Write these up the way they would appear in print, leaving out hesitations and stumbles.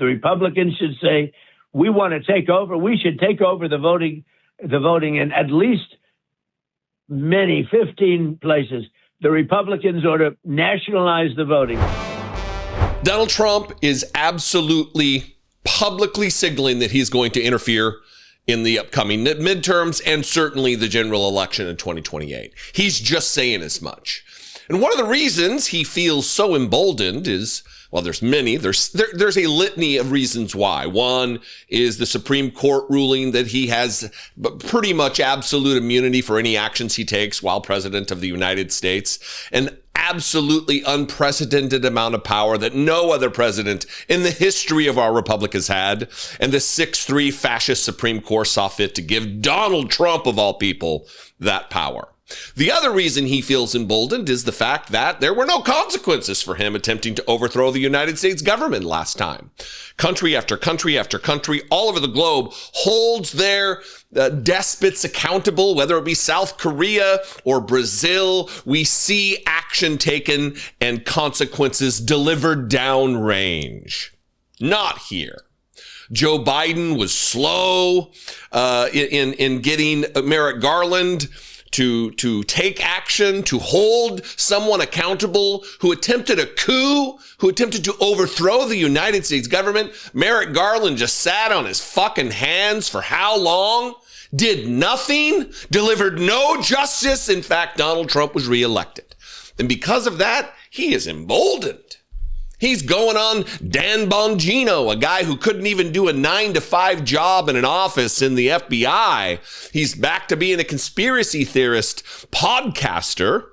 The Republicans should say, we want to take over. We should take over the voting in at least 15 places. The Republicans ought to nationalize the voting. Donald Trump is absolutely publicly signaling that he's going to interfere in the upcoming midterms and certainly the general election in 2028. He's just saying as much. And one of the reasons he feels so emboldened is, well, there's many. There's a litany of reasons why. One is the Supreme Court ruling that he has pretty much absolute immunity for any actions he takes while president of the United States. An absolutely unprecedented amount of power that no other president in the history of our republic has had. And the 6-3 fascist Supreme Court saw fit to give Donald Trump, of all people, that power. The other reason he feels emboldened is the fact that there were no consequences for him attempting to overthrow the United States government last time. Country after country after country all over the globe holds their despots accountable, whether it be South Korea or Brazil. We see action taken and consequences delivered downrange. Not here. Joe Biden was slow in getting Merrick Garland to take action, to hold someone accountable who attempted a coup, who attempted to overthrow the United States government. Merrick Garland just sat on his fucking hands for how long? Did nothing, delivered no justice. In fact, Donald Trump was reelected. And because of that, he is emboldened. He's going on Dan Bongino, a guy who couldn't even do a 9-to-5 job in an office in the FBI. He's back to being a conspiracy theorist podcaster.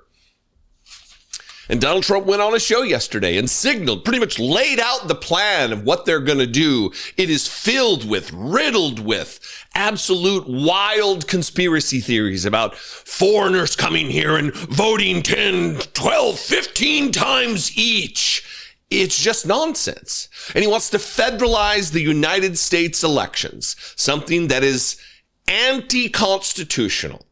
And Donald Trump went on a show yesterday and signaled, pretty much laid out the plan of what they're going to do. It is riddled with absolute wild conspiracy theories about foreigners coming here and voting 10, 12, 15 times each. It's just nonsense. And he wants to federalize the United States elections, something that is anti-constitutional,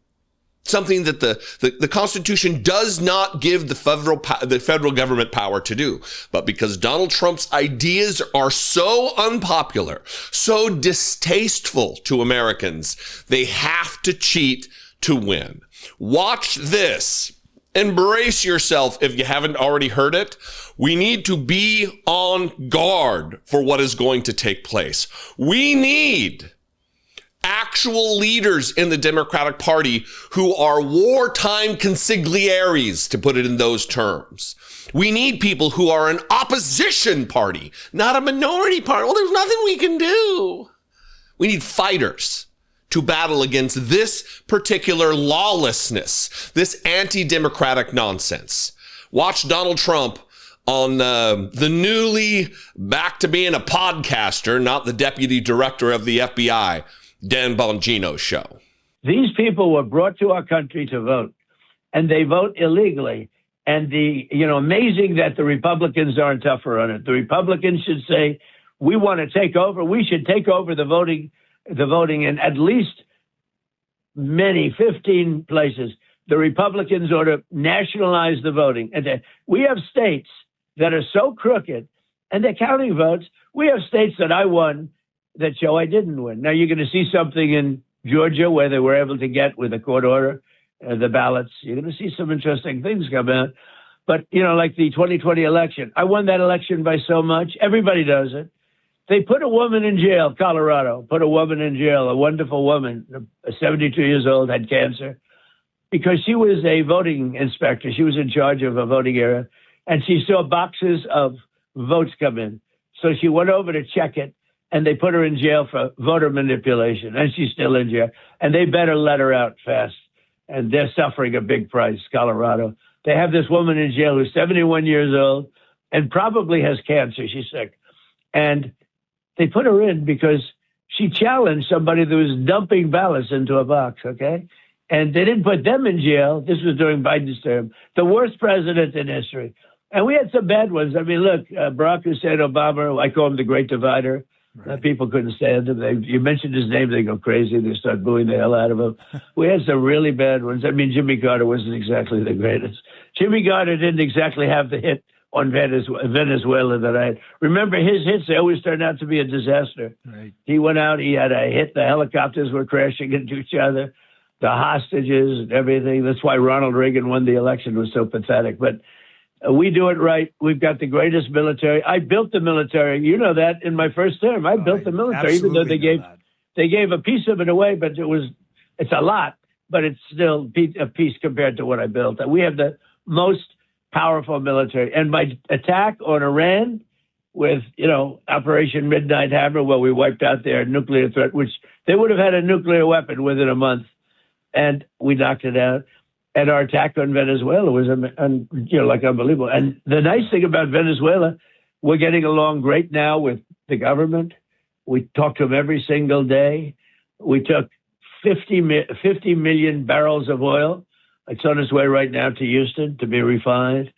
something that the Constitution does not give the federal government power to do. But because Donald Trump's ideas are so unpopular, so distasteful to Americans, they have to cheat to win. Watch this. Embrace yourself if you haven't already heard it. We need to be on guard for what is going to take place. We need actual leaders in the Democratic Party who are wartime consigliaries, to put it in those terms. We need people who are an opposition party, not a minority party. Well, there's nothing we can do. We need fighters to battle against this particular lawlessness, this anti-democratic nonsense. Watch Donald Trump on the newly back to being a podcaster, not the deputy director of the FBI, Dan Bongino show. These people were brought to our country to vote, and they vote illegally. And amazing that the Republicans aren't tougher on it. The Republicans should say, we want to take over. We should take over the voting in at least 15 places. The Republicans ought to nationalize the voting. And we have states that are so crooked, and they're counting votes. We have states that I won that show I didn't win. Now you're going to see something in Georgia where they were able to get, with a court order, the ballots. You're going to see some interesting things come out. But, like the 2020 election, I won that election by so much. Everybody does it. They put a woman in jail, Colorado, put a woman in jail, a wonderful woman, 72 years old, had cancer, because she was a voting inspector. She was in charge of a voting area, and she saw boxes of votes come in. So she went over to check it, and they put her in jail for voter manipulation, and she's still in jail. And they better let her out fast. And they're suffering a big price, Colorado. They have this woman in jail who's 71 years old and probably has cancer. She's sick. And they put her in because she challenged somebody that was dumping ballots into a box, okay? And they didn't put them in jail. This was during Biden's term. The worst president in history. And we had some bad ones. I mean, look, Barack Hussein Obama, I call him the Great Divider. Right. People couldn't stand him. You mentioned his name, they go crazy. They start booing the hell out of him. We had some really bad ones. I mean, Jimmy Carter wasn't exactly the greatest. Jimmy Carter didn't exactly have the hit on Venezuela that I had. Remember, his hits, they always turned out to be a disaster. Right. He went out, he had a hit, the helicopters were crashing into each other, the hostages and everything. That's why Ronald Reagan won the election. It was so pathetic. But we do it right. We've got the greatest military. I built the military. You know that in my first term. I built the military, even though they gave a piece of it away, but it's a lot, but it's still a piece compared to what I built. We have the most powerful military. And my attack on Iran with, Operation Midnight Hammer, where we wiped out their nuclear threat, which they would have had a nuclear weapon within a month, and we knocked it out. And our attack on Venezuela was, unbelievable. And the nice thing about Venezuela, we're getting along great now with the government. We talk to them every single day. We took 50 million barrels of oil. It's on its way right now to Houston to be refined.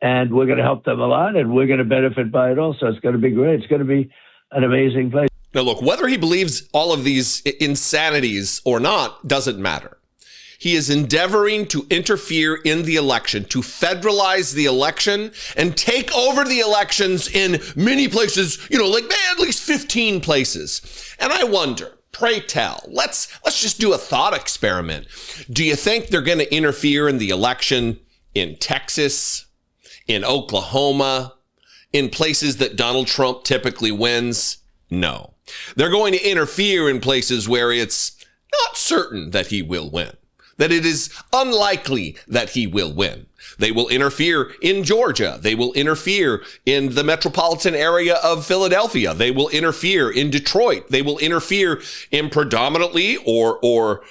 And we're going to help them a lot, and we're going to benefit by it also. It's going to be great. It's going to be an amazing place. Now, look, whether he believes all of these insanities or not doesn't matter. He is endeavoring to interfere in the election, to federalize the election and take over the elections in many places, at least 15 places. And I wonder, pray tell, let's just do a thought experiment. Do you think they're going to interfere in the election in Texas, in Oklahoma, in places that Donald Trump typically wins? No. They're going to interfere in places where it's not certain that he will win, that it is unlikely that he will win. They will interfere in Georgia. They will interfere in the metropolitan area of Philadelphia. They will interfere in Detroit. They will interfere in predominantly or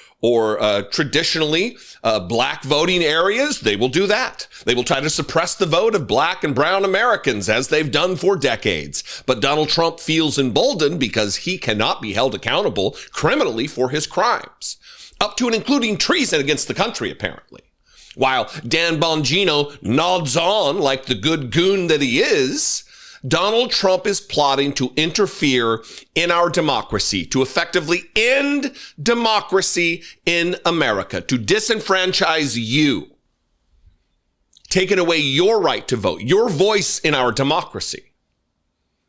traditionally black voting areas. They will do that. They will try to suppress the vote of black and brown Americans, as they've done for decades. But Donald Trump feels emboldened because he cannot be held accountable criminally for his crimes, up to and including treason against the country, apparently. While Dan Bongino nods on like the good goon that he is, Donald Trump is plotting to interfere in our democracy, to effectively end democracy in America, to disenfranchise you, taking away your right to vote, your voice in our democracy.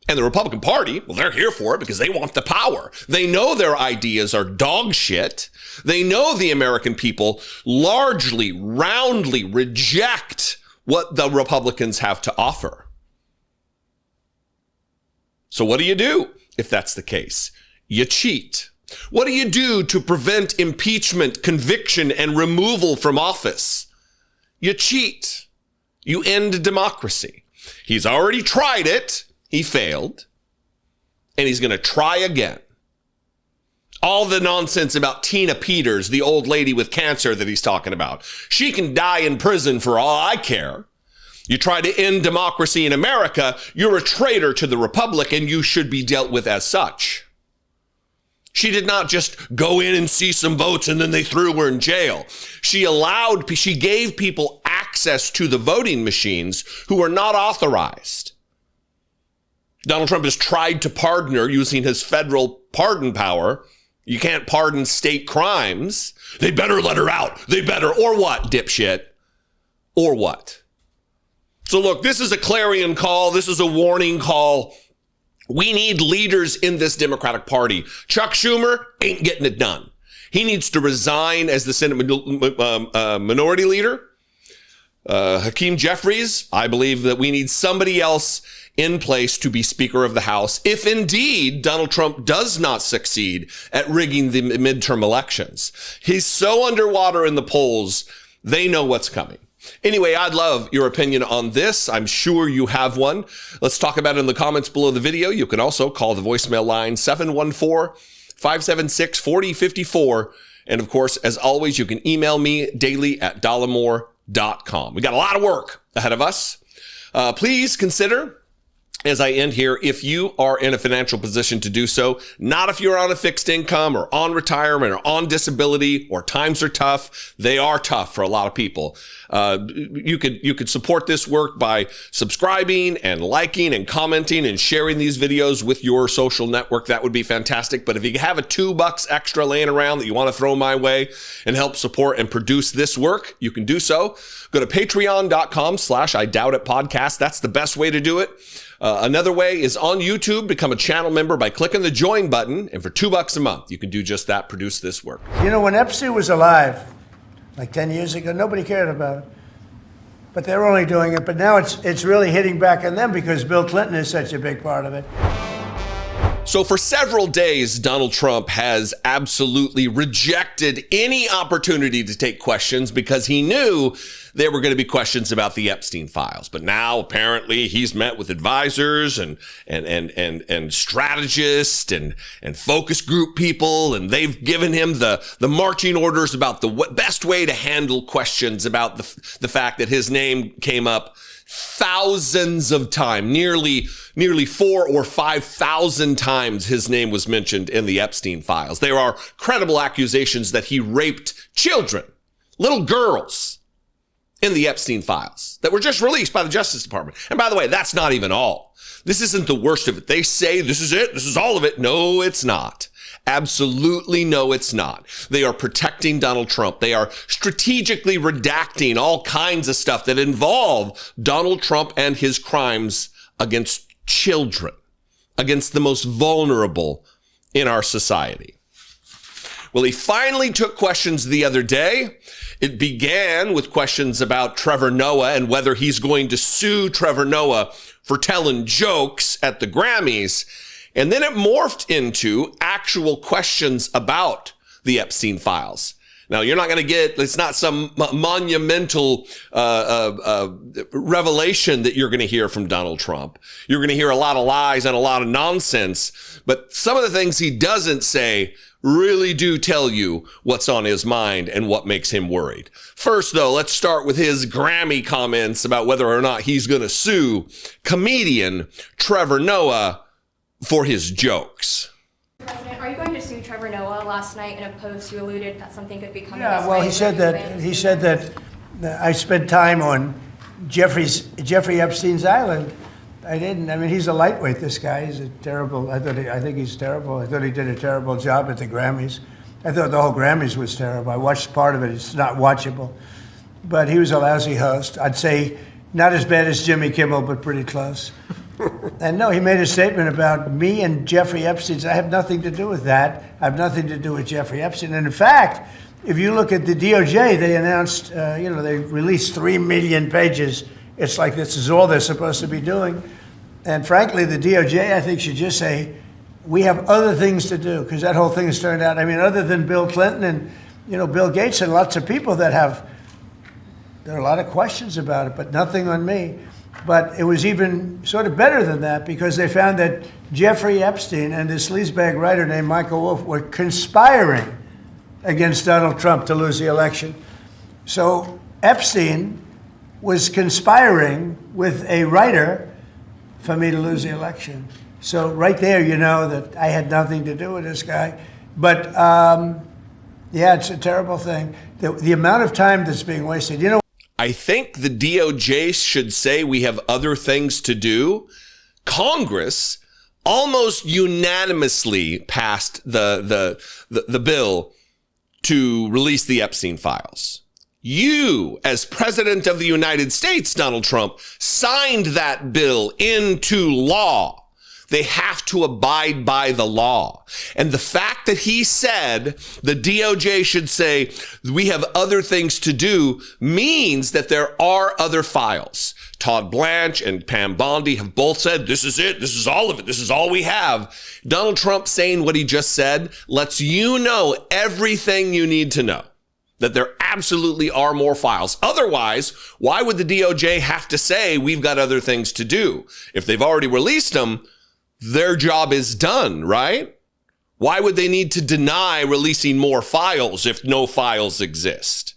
And the Republican Party, well, they're here for it because they want the power. They know their ideas are dog shit. They know the American people largely, roundly reject what the Republicans have to offer. So what do you do if that's the case? You cheat. What do you do to prevent impeachment, conviction, and removal from office? You cheat. You end democracy. He's already tried it. He failed, and he's going to try again. All the nonsense about Tina Peters, the old lady with cancer that he's talking about. She can die in prison for all I care. You try to end democracy in America, you're a traitor to the Republic, and you should be dealt with as such. She did not just go in and see some votes and then they threw her in jail. She gave people access to the voting machines who are not authorized. Donald Trump has tried to pardon her using his federal pardon power. You can't pardon state crimes. They better let her out. They better. Or what, dipshit? Or what? So look, this is a clarion call. This is a warning call. We need leaders in this Democratic Party. Chuck Schumer ain't getting it done. He needs to resign as the Senate minority leader. Hakeem Jeffries, I believe that we need somebody else in place to be Speaker of the House if indeed Donald Trump does not succeed at rigging the midterm elections. He's so underwater in the polls, they know what's coming. Anyway, I'd love your opinion on this. I'm sure you have one. Let's talk about it in the comments below the video. You can also call the voicemail line 714-576-4054. And of course, as always, you can email me daily at dollemore.com. We got a lot of work ahead of us. Please consider as I end here, if you are in a financial position to do so, not if you're on a fixed income or on retirement or on disability or times are tough. They are tough for a lot of people. You could support this work by subscribing and liking and commenting and sharing these videos with your social network. That would be fantastic. But if you have a $2 extra laying around that you want to throw my way and help support and produce this work, you can do so. Go to patreon.com/IDoubtItPodcast. That's the best way to do it. Another way is on YouTube. Become a channel member by clicking the join button. And for $2 a month, you can do just that, produce this work. You know, when Epstein was alive, like 10 years ago, nobody cared about it. But they're only doing it. But now it's really hitting back on them because Bill Clinton is such a big part of it. So for several days, Donald Trump has absolutely rejected any opportunity to take questions because he knew there were going to be questions about the Epstein files. But now apparently he's met with advisors and strategists and focus group people, and they've given him the marching orders about the best way to handle questions about the fact that his name came up thousands of times, nearly 4,000 or 5,000 times his name was mentioned in the Epstein files. There are credible accusations that he raped children, little girls, in the Epstein files that were just released by the Justice Department. And by the way, that's not even all. This isn't the worst of it. They say this is it. This is all of it. No, it's not. Absolutely no, it's not. They are protecting Donald Trump. They are strategically redacting all kinds of stuff that involve Donald Trump and his crimes against children, against the most vulnerable in our society. Well, he finally took questions the other day. It began with questions about Trevor Noah and whether he's going to sue Trevor Noah for telling jokes at the Grammys. And then it morphed into actual questions about the Epstein files. Now, you're not going to get, it's not some monumental revelation that you're going to hear from Donald Trump. You're going to hear a lot of lies and a lot of nonsense. But some of the things he doesn't say really do tell you what's on his mind and what makes him worried. First, though, let's start with his Grammy comments about whether or not he's going to sue comedian Trevor Noah for his jokes. President, are you going to sue Trevor Noah? Last night in a post, you alluded that something could be coming. Yeah, well, he said that I spent time on Jeffrey Epstein's island. I didn't. I mean, he's a lightweight. This guy. He's a terrible. I think he's terrible. I thought he did a terrible job at the Grammys. I thought the whole Grammys was terrible. I watched part of it. It's not watchable. But he was a lousy host. I'd say not as bad as Jimmy Kimmel, but pretty close. And no, he made a statement about me and Jeffrey Epstein. I have nothing to do with that. I have nothing to do with Jeffrey Epstein. And in fact, if you look at the DOJ, they announced, they released 3 million pages. It's like this is all they're supposed to be doing. And frankly, the DOJ, I think, should just say, we have other things to do, because that whole thing has turned out, I mean, other than Bill Clinton and, Bill Gates and lots of people that there are a lot of questions about it, but nothing on me. But it was even sort of better than that, because they found that Jeffrey Epstein and this sleazebag writer named Michael Wolff were conspiring against Donald Trump to lose the election. So Epstein was conspiring with a writer for me to lose the election. So right there, you know that I had nothing to do with this guy. But yeah, it's a terrible thing. The amount of time that's being wasted. I think the DOJ should say we have other things to do. Congress almost unanimously passed the bill to release the Epstein files. You, as President of the United States, Donald Trump, signed that bill into law. They have to abide by the law. And the fact that he said the DOJ should say we have other things to do means that there are other files. Todd Blanche and Pam Bondi have both said, this is it. This is all of it. This is all we have. Donald Trump saying what he just said lets you know everything you need to know, that there absolutely are more files. Otherwise, why would the DOJ have to say we've got other things to do? If they've already released them, their job is done, right? Why would they need to deny releasing more files if no files exist?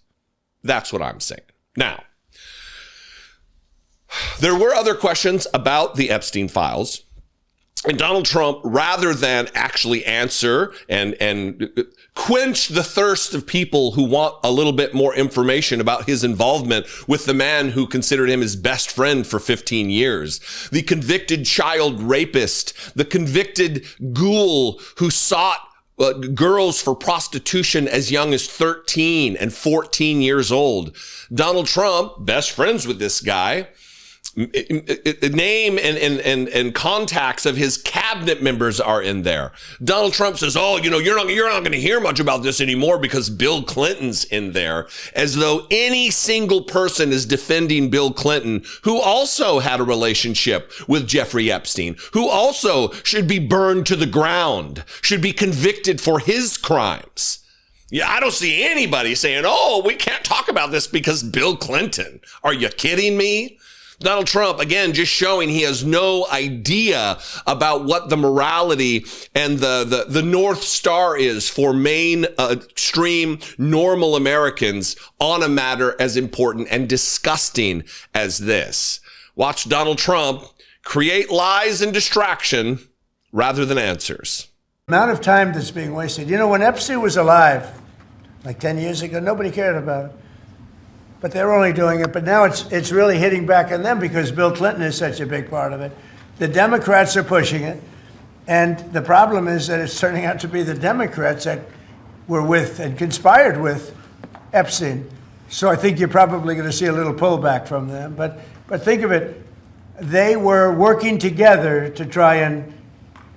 That's what I'm saying. Now, There were other questions about the Epstein files. And Donald Trump, rather than actually answer and quench the thirst of people who want a little bit more information about his involvement with the man who considered him his best friend for 15 years, the convicted child rapist, the convicted ghoul who sought girls for prostitution as young as 13 and 14 years old. Donald Trump, best friends with this guy, name and contacts of his cabinet members are in there. Donald Trump says, "Oh, you're not going to hear much about this anymore because Bill Clinton's in there," as though any single person is defending Bill Clinton, who also had a relationship with Jeffrey Epstein, who also should be burned to the ground, should be convicted for his crimes. Yeah, I don't see anybody saying, "Oh, we can't talk about this because Bill Clinton." Are you kidding me? Donald Trump, again, just showing he has no idea about what the morality and the North Star is for mainstream normal Americans on a matter as important and disgusting as this. Watch Donald Trump create lies and distraction rather than answers. The amount of time that's being wasted. When Epstein was alive, like 10 years ago, nobody cared about it. But they're only doing it. But now it's really hitting back on them because Bill Clinton is such a big part of it. The Democrats are pushing it. And the problem is that it's turning out to be the Democrats that were with and conspired with Epstein. So I think you're probably going to see a little pullback from them. But think of it. They were working together to try and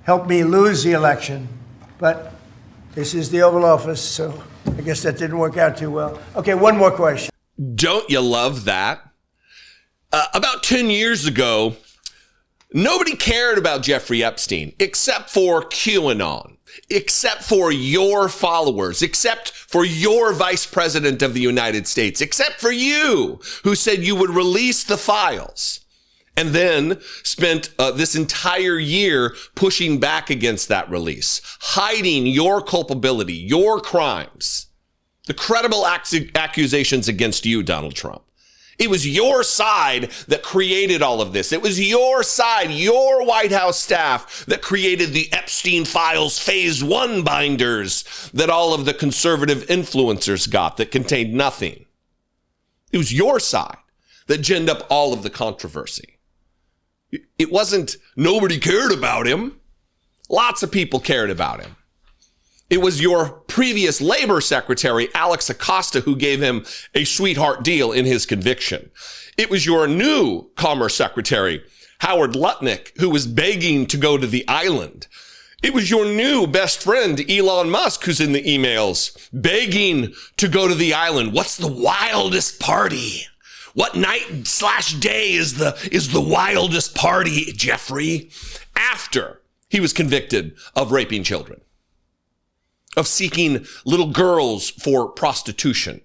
help me lose the election. But this is the Oval Office, so I guess that didn't work out too well. Okay, one more question. Don't you love that? About 10 years ago, nobody cared about Jeffrey Epstein except for QAnon, except for your followers, except for your vice president of the United States, except for you, who said you would release the files, and then spent this entire year pushing back against that release, hiding your culpability, your crimes. The credible accusations against you, Donald Trump. It was your side that created all of this. It was your side, your White House staff that created the Epstein Files Phase 1 binders that all of the conservative influencers got that contained nothing. It was your side that ginned up all of the controversy. It wasn't nobody cared about him. Lots of people cared about him. It was your previous labor secretary, Alex Acosta, who gave him a sweetheart deal in his conviction. It was your new commerce secretary, Howard Lutnick, who was begging to go to the island. It was your new best friend, Elon Musk, who's in the emails, begging to go to the island. What's the wildest party? What night/day is the wildest party, Jeffrey? After he was convicted of raping children, of seeking little girls for prostitution.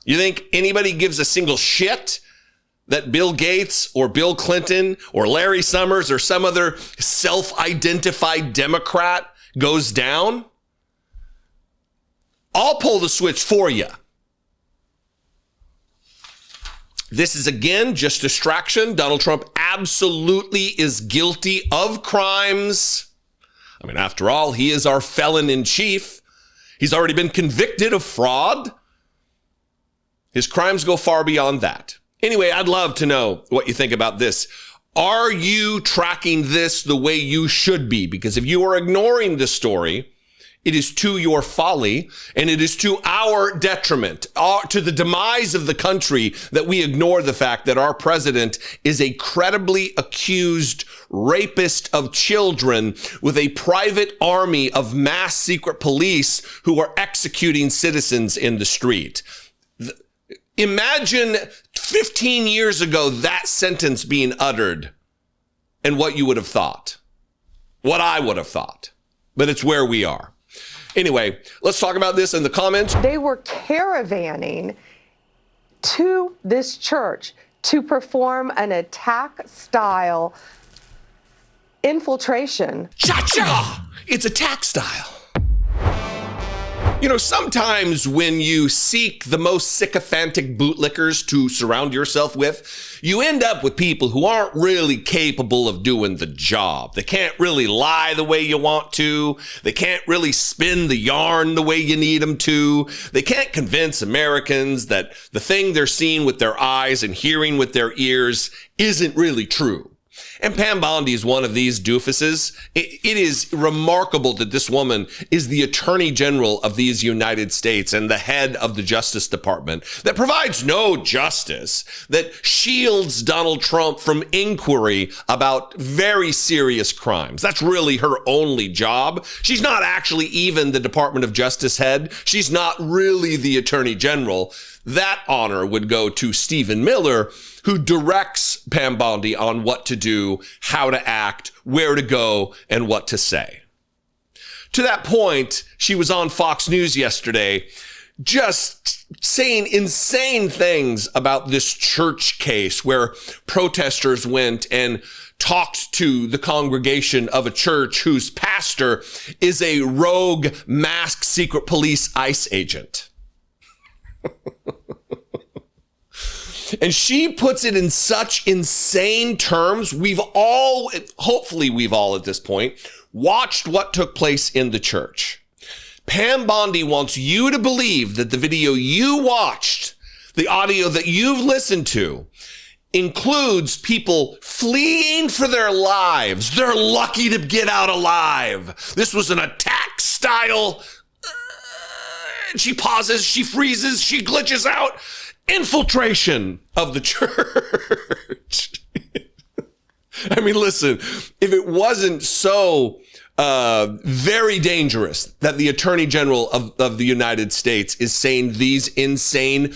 You think anybody gives a single shit that Bill Gates or Bill Clinton or Larry Summers or some other self-identified Democrat goes down? I'll pull the switch for you. This is, again, just distraction. Donald Trump absolutely is guilty of crimes. I mean, after all, he is our felon in chief. He's already been convicted of fraud. His crimes go far beyond that. Anyway, I'd love to know what you think about this. Are you tracking this the way you should be? Because if you are ignoring this story, it is to your folly, and it is to our detriment, to the demise of the country, that we ignore the fact that our president is a credibly accused rapist of children with a private army of mass secret police who are executing citizens in the street. Imagine 15 years ago that sentence being uttered and what you would have thought, what I would have thought, but it's where we are. Anyway, let's talk about this in the comments. They were caravanning to this church to perform an attack-style infiltration. Cha-cha! It's attack style. You know, sometimes when you seek the most sycophantic bootlickers to surround yourself with, you end up with people who aren't really capable of doing the job. They can't really lie the way you want to. They can't really spin the yarn the way you need them to. They can't convince Americans that the thing they're seeing with their eyes and hearing with their ears isn't really true. And Pam Bondi is one of these doofuses. It is remarkable that this woman is the Attorney General of these United States and the head of the Justice Department that provides no justice, that shields Donald Trump from inquiry about very serious crimes. That's really her only job. She's not actually even the Department of Justice head. She's not really the Attorney General. That honor would go to Stephen Miller, who directs Pam Bondi on what to do, how to act, where to go, and what to say. To that point, she was on Fox News yesterday, just saying insane things about this church case where protesters went and talked to the congregation of a church whose pastor is a rogue masked secret police ICE agent. And she puts it in such insane terms. Hopefully we've all at this point watched what took place in the church. Pam Bondi wants you to believe that the video you watched, the audio that you've listened to, includes people fleeing for their lives. They're lucky to get out alive. This was an attack style. She pauses, she freezes, she glitches out. Infiltration of the church. I mean, listen, if it wasn't so very dangerous that the Attorney General of the United States is saying these insane,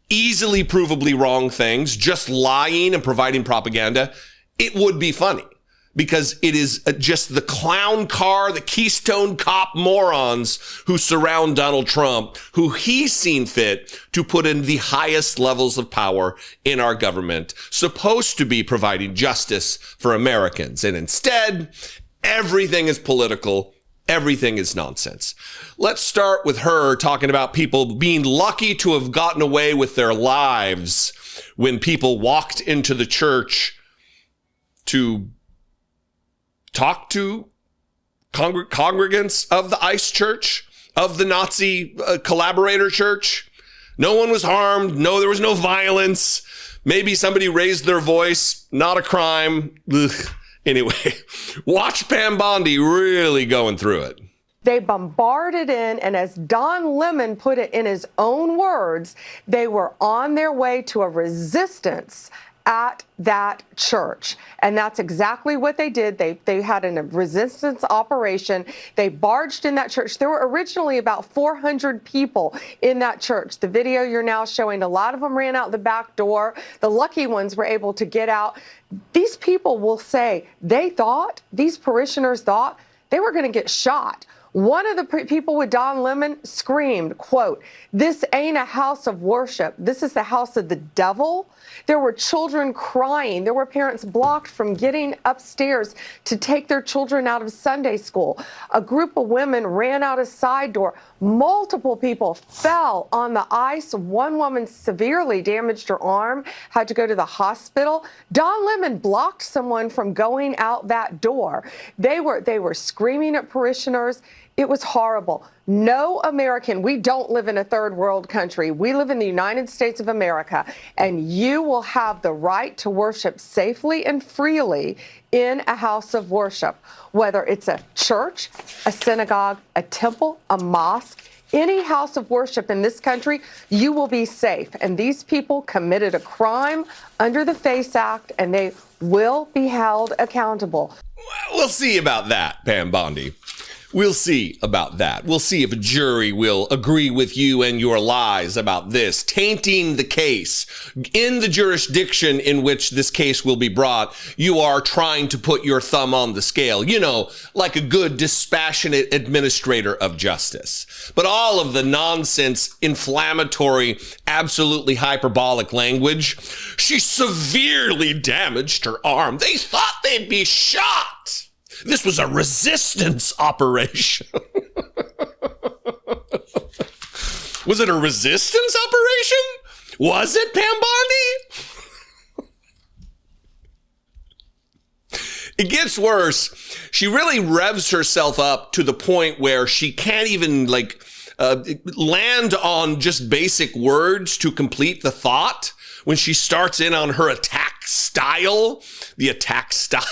easily provably wrong things, just lying and providing propaganda, it would be funny. Because it is just the clown car, the Keystone Cop morons who surround Donald Trump, who he's seen fit to put in the highest levels of power in our government, supposed to be providing justice for Americans. And instead, everything is political. Everything is nonsense. Let's start with her talking about people being lucky to have gotten away with their lives when people walked into the church to talk to congregants of the ICE church, of the Nazi collaborator church. No one was harmed. No, there was no violence. Maybe somebody raised their voice. Not a crime. Ugh. Anyway, watch Pam Bondi really going through it. They bombarded in, and as Don Lemon put it in his own words, they were on their way to a resistance at that church. And that's exactly what they did. They had a resistance operation. They barged in that church. There were originally about 400 people in that church. The video you're now showing, a lot of them ran out the back door. The lucky ones were able to get out. These people will say these parishioners thought they were going to get shot. One of the people with Don Lemon screamed, quote, "This ain't a house of worship. This is the house of the devil." There were children crying. There were parents blocked from getting upstairs to take their children out of Sunday school. A group of women ran out a side door. Multiple people fell on the ice. One woman severely damaged her arm, had to go to the hospital. Don Lemon blocked someone from going out that door. They were screaming at parishioners. It was horrible. No American, we don't live in a third world country. We live in the United States of America, and you will have the right to worship safely and freely in a house of worship, whether it's a church, a synagogue, a temple, a mosque. Any house of worship in this country, you will be safe. And these people committed a crime under the FACE Act, and they will be held accountable. We'll see about that, Pam Bondi. We'll see about that. We'll see if a jury will agree with you and your lies about this. Tainting the case. In the jurisdiction in which this case will be brought, you are trying to put your thumb on the scale, like a good, dispassionate administrator of justice. But all of the nonsense, inflammatory, absolutely hyperbolic language, she severely damaged her arm. They thought they'd be shot. This was a resistance operation. Was it a resistance operation? Was it, Pam Bondi? It gets worse. She really revs herself up to the point where she can't even land on just basic words to complete the thought when she starts in on her attack style, the attack style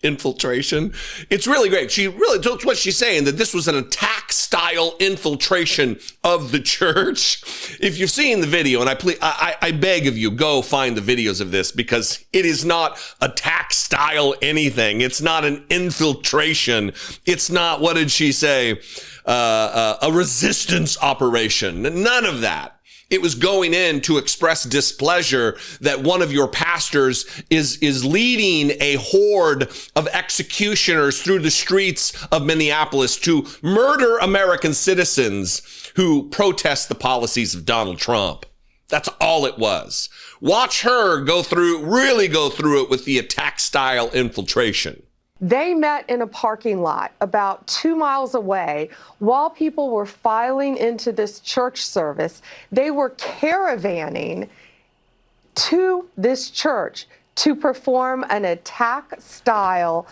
infiltration. It's really great. She really, that's what she's saying, that this was an attack style infiltration of the church. If you've seen the video, and I beg of you, go find the videos of this, because it is not attack style anything. It's not an infiltration. It's not, what did she say? A resistance operation. None of that. It was going in to express displeasure that one of your pastors is leading a horde of executioners through the streets of Minneapolis to murder American citizens who protest the policies of Donald Trump. That's all it was. Watch her really go through it with the attack style infiltration. They met in a parking lot about 2 miles away while people were filing into this church service. They were caravanning to this church to perform an attack-style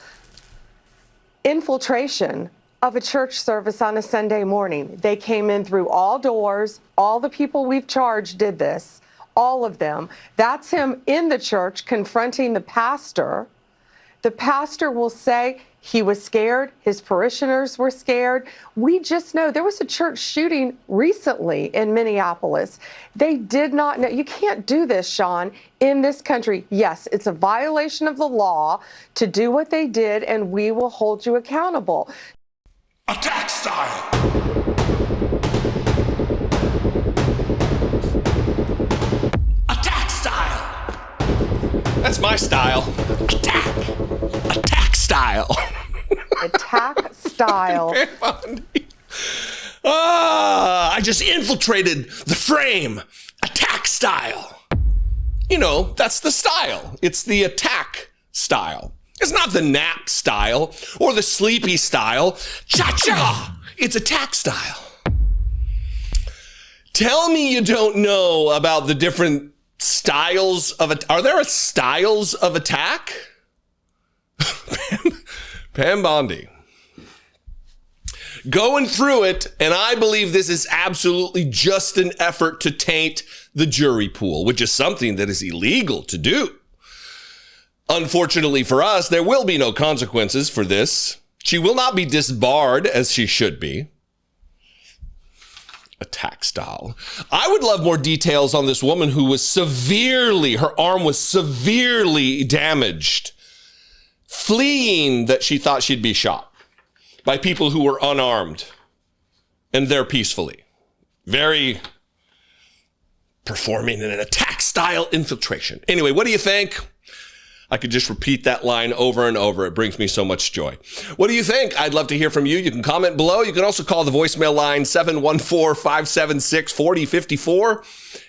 infiltration of a church service on a Sunday morning. They came in through all doors. All the people we've charged did this, all of them. That's him in the church confronting the pastor. The pastor will say he was scared, his parishioners were scared. We just know there was a church shooting recently in Minneapolis. They did not know. You can't do this, Sean, in this country. Yes, it's a violation of the law to do what they did, and we will hold you accountable. Attack style. Attack style. That's my style. Attack style. Attack style. I just infiltrated the frame. Attack style. You know, that's the style. It's the attack style. It's not the nap style or the sleepy style. Cha-cha. It's attack style. Tell me you don't know about the different styles of it. Are there styles of attack? Pam Bondi. Going through it, and I believe this is absolutely just an effort to taint the jury pool, which is something that is illegal to do. Unfortunately for us, there will be no consequences for this. She will not be disbarred as she should be. Attack style. I would love more details on this woman who was her arm was severely damaged, fleeing that she thought she'd be shot by people who were unarmed and there peacefully. Performing an attack style infiltration. Anyway, what do you think? I could just repeat that line over and over. It brings me so much joy. What do you think? I'd love to hear from you. You can comment below. You can also call the voicemail line 714-576-4054.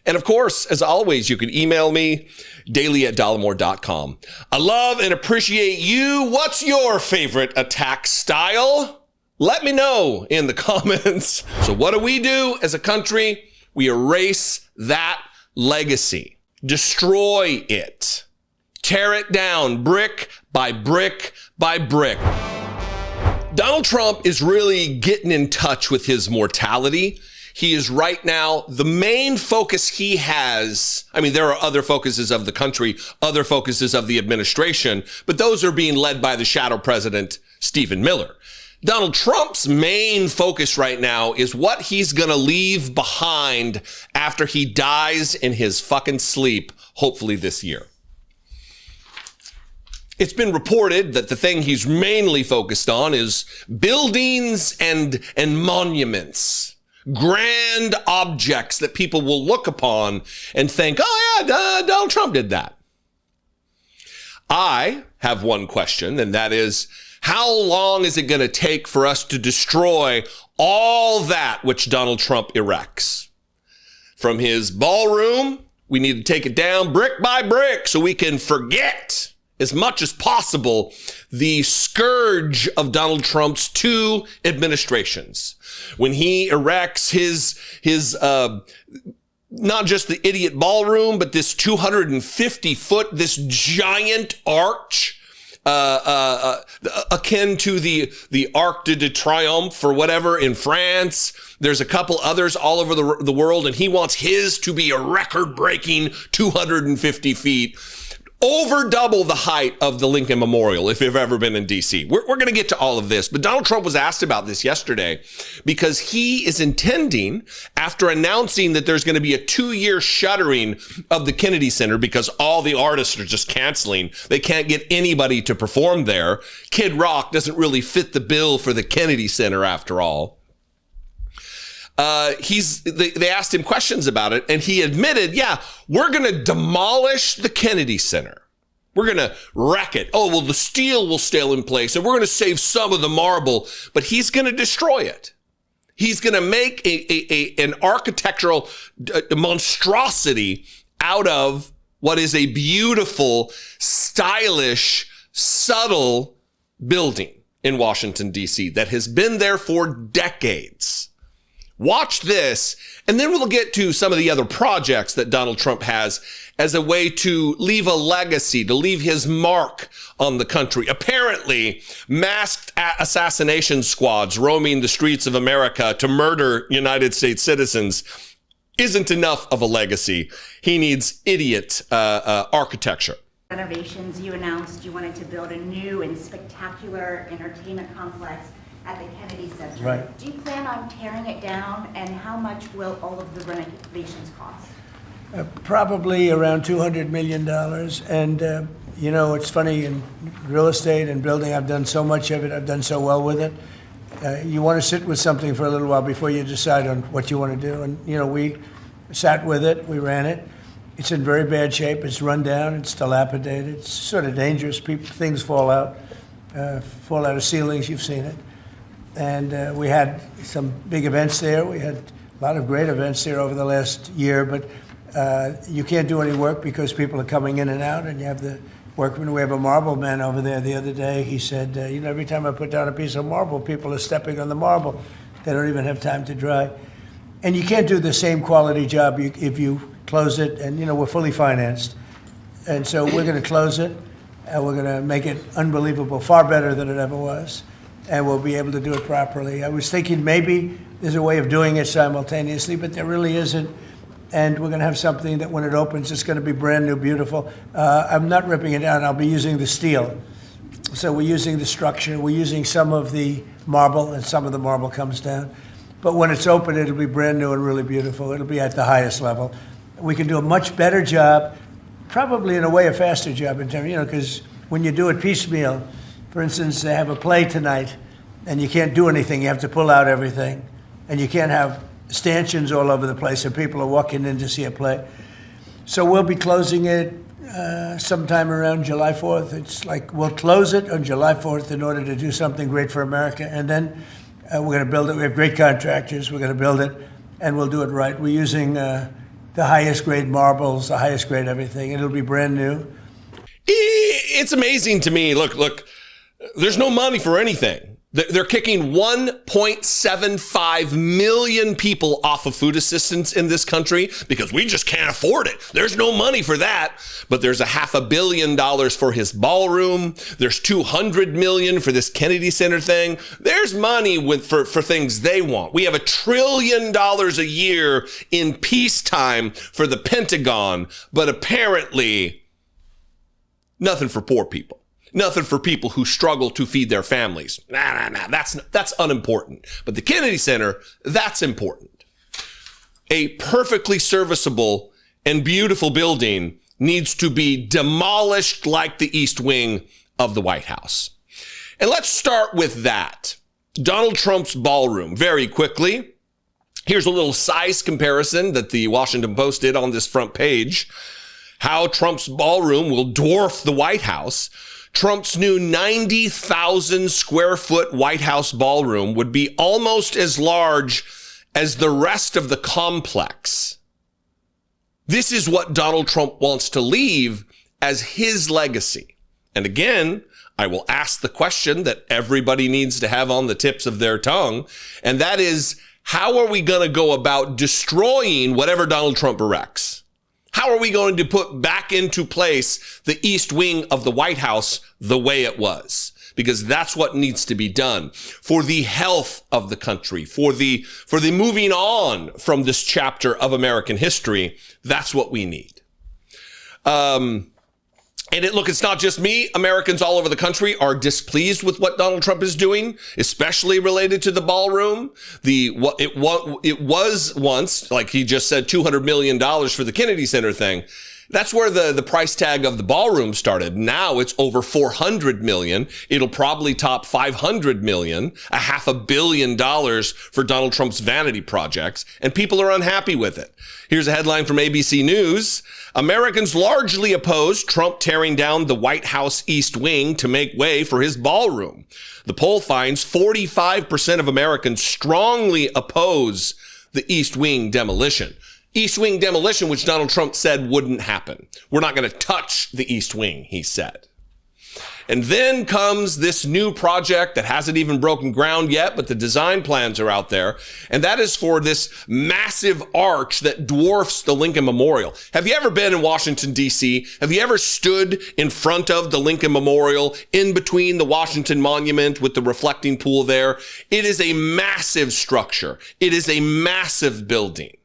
And of course, as always, you can email me daily@dollemore.com. I love and appreciate you. What's your favorite attack style? Let me know in the comments. So what do we do as a country? We erase that legacy, destroy it. Tear it down brick by brick by brick. Donald Trump is really getting in touch with his mortality. He is right now, the main focus he has, I mean, there are other focuses of the country, other focuses of the administration, but those are being led by the shadow president, Stephen Miller. Donald Trump's main focus right now is what he's going to leave behind after he dies in his fucking sleep, hopefully this year. It's been reported that the thing he's mainly focused on is buildings and monuments, grand objects that people will look upon and think, oh yeah, Donald Trump did that. I have one question, and that is, how long is it going to take for us to destroy all that which Donald Trump erects? From his ballroom, we need to take it down brick by brick so we can forget as much as possible the scourge of Donald Trump's two administrations. When he erects his not just the idiot ballroom, but this 250-foot, this giant arch, akin to the Arc de Triomphe or whatever in France. There's a couple others all over the world, and he wants his to be a record-breaking 250 feet, over double the height of the Lincoln Memorial, if you've ever been in D.C. We're going to get to all of this, but Donald Trump was asked about this yesterday because he is intending, after announcing that there's going to be a 2-year shuttering of the Kennedy Center because all the artists are just canceling. They can't get anybody to perform there. Kid Rock doesn't really fit the bill for the Kennedy Center after all. They asked him questions about it, and he admitted, yeah, we're going to demolish the Kennedy Center. We're going to wreck it. Oh, well, the steel will stay in place, and we're going to save some of the marble, but he's going to destroy it. He's going to make an architectural monstrosity out of what is a beautiful, stylish, subtle building in Washington, D.C. that has been there for decades. Watch this, and then we'll get to some of the other projects that Donald Trump has as a way to leave a legacy, to leave his mark on the country. Apparently, masked assassination squads roaming the streets of America to murder United States citizens isn't enough of a legacy. He needs idiot architecture. Renovations, you announced you wanted to build a new and spectacular entertainment complex at the Kennedy Center. Right. Do you plan on tearing it down, and how much will all of the renovations cost? Probably around $200 million. And, you know, it's funny, in real estate and building, I've done so much of it. I've done so well with it. You want to sit with something for a little while before you decide on what you want to do. And, you know, we sat with it. We ran it. It's in very bad shape. It's run down. It's dilapidated. It's sort of dangerous. Things fall out of ceilings. You've seen it. And we had some big events there. We had a lot of great events there over the last year, but you can't do any work because people are coming in and out, and you have the workmen. We have a marble man over there the other day. He said, you know, every time I put down a piece of marble, people are stepping on the marble. They don't even have time to dry. And you can't do the same quality job if you close it, and, you know, we're fully financed. And so we're going to close it, and we're going to make it unbelievable, far better than it ever was. And we'll be able to do it properly. I was thinking maybe there's a way of doing it simultaneously, but there really isn't. And we're going to have something that when it opens, it's going to be brand new, beautiful. I'm not ripping it down. I'll be using the steel. So we're using the structure. We're using some of the marble, and some of the marble comes down. But when it's open, it'll be brand new and really beautiful. It'll be at the highest level. We can do a much better job, probably in a way a faster job in terms, you know, because when you do it piecemeal, for instance, they have a play tonight, and you can't do anything. You have to pull out everything. And you can't have stanchions all over the place, and people are walking in to see a play. So we'll be closing it sometime around July 4th. It's like we'll close it on July 4th in order to do something great for America. And then we're going to build it. We have great contractors. We're going to build it, and we'll do it right. We're using the highest grade marbles, the highest grade everything. It'll be brand new. It's amazing to me. Look. There's no money for anything. They're kicking 1.75 million people off of food assistance in this country because we just can't afford it. There's no money for that. But there's $500 million for his ballroom. There's $200 million for this Kennedy Center thing. There's money for things they want. We have $1 trillion a year in peacetime for the Pentagon, but apparently nothing for poor people. Nothing for people who struggle to feed their families. Nah. That's unimportant. But the Kennedy Center, that's important. A perfectly serviceable and beautiful building needs to be demolished like the East Wing of the White House. And let's start with that. Donald Trump's ballroom, very quickly. Here's a little size comparison that the Washington Post did on this front page. How Trump's ballroom will dwarf the White House. Trump's new 90,000 square foot White House ballroom would be almost as large as the rest of the complex. This is what Donald Trump wants to leave as his legacy. And again, I will ask the question that everybody needs to have on the tips of their tongue, and that is, how are we going to go about destroying whatever Donald Trump erects? How are we going to put back into place the East Wing of the White House the way it was? Because that's what needs to be done for the health of the country, for the moving on from this chapter of American history. That's what we need. Look, it's not just me. Americans all over the country are displeased with what Donald Trump is doing, especially related to the ballroom. It was once, like he just said, $200 million for the Kennedy Center thing. That's where the price tag of the ballroom started. Now it's over $400 million. It'll probably top $500 million, $500 million for Donald Trump's vanity projects, and people are unhappy with it. Here's a headline from ABC News. Americans largely oppose Trump tearing down the White House East Wing to make way for his ballroom. The poll finds 45% of Americans strongly oppose the East Wing demolition. East Wing demolition, which Donald Trump said wouldn't happen. We're not going to touch the East Wing, he said. And then comes this new project that hasn't even broken ground yet, but the design plans are out there. And that is for this massive arch that dwarfs the Lincoln Memorial. Have you ever been in Washington, D.C.? Have you ever stood in front of the Lincoln Memorial, in between the Washington Monument with the reflecting pool there? It is a massive structure. It is a massive building.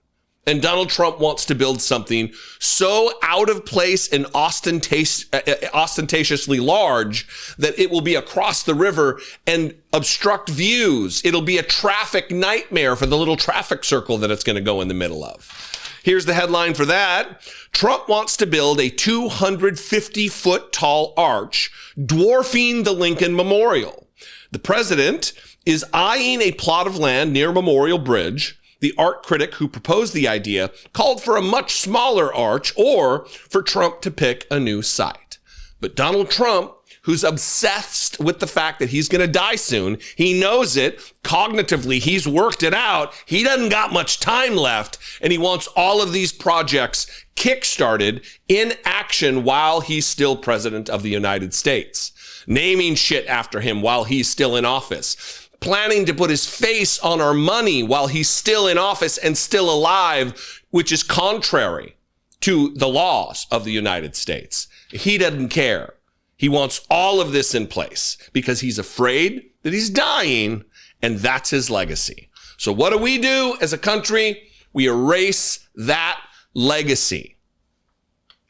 And Donald Trump wants to build something so out of place and ostentatiously large that it will be across the river and obstruct views. It'll be a traffic nightmare for the little traffic circle that it's going to go in the middle of. Here's the headline for that. Trump wants to build a 250-foot tall arch dwarfing the Lincoln Memorial. The president is eyeing a plot of land near Memorial Bridge. The art critic who proposed the idea called for a much smaller arch or for Trump to pick a new site. But Donald Trump, who's obsessed with the fact that he's going to die soon, he knows it. Cognitively, he's worked it out. He doesn't got much time left, and he wants all of these projects kickstarted in action while he's still president of the United States, naming shit after him while he's still in office, planning to put his face on our money while he's still in office and still alive, which is contrary to the laws of the United States. He doesn't care. He wants all of this in place because he's afraid that he's dying, and that's his legacy. So what do as a country? We erase that legacy.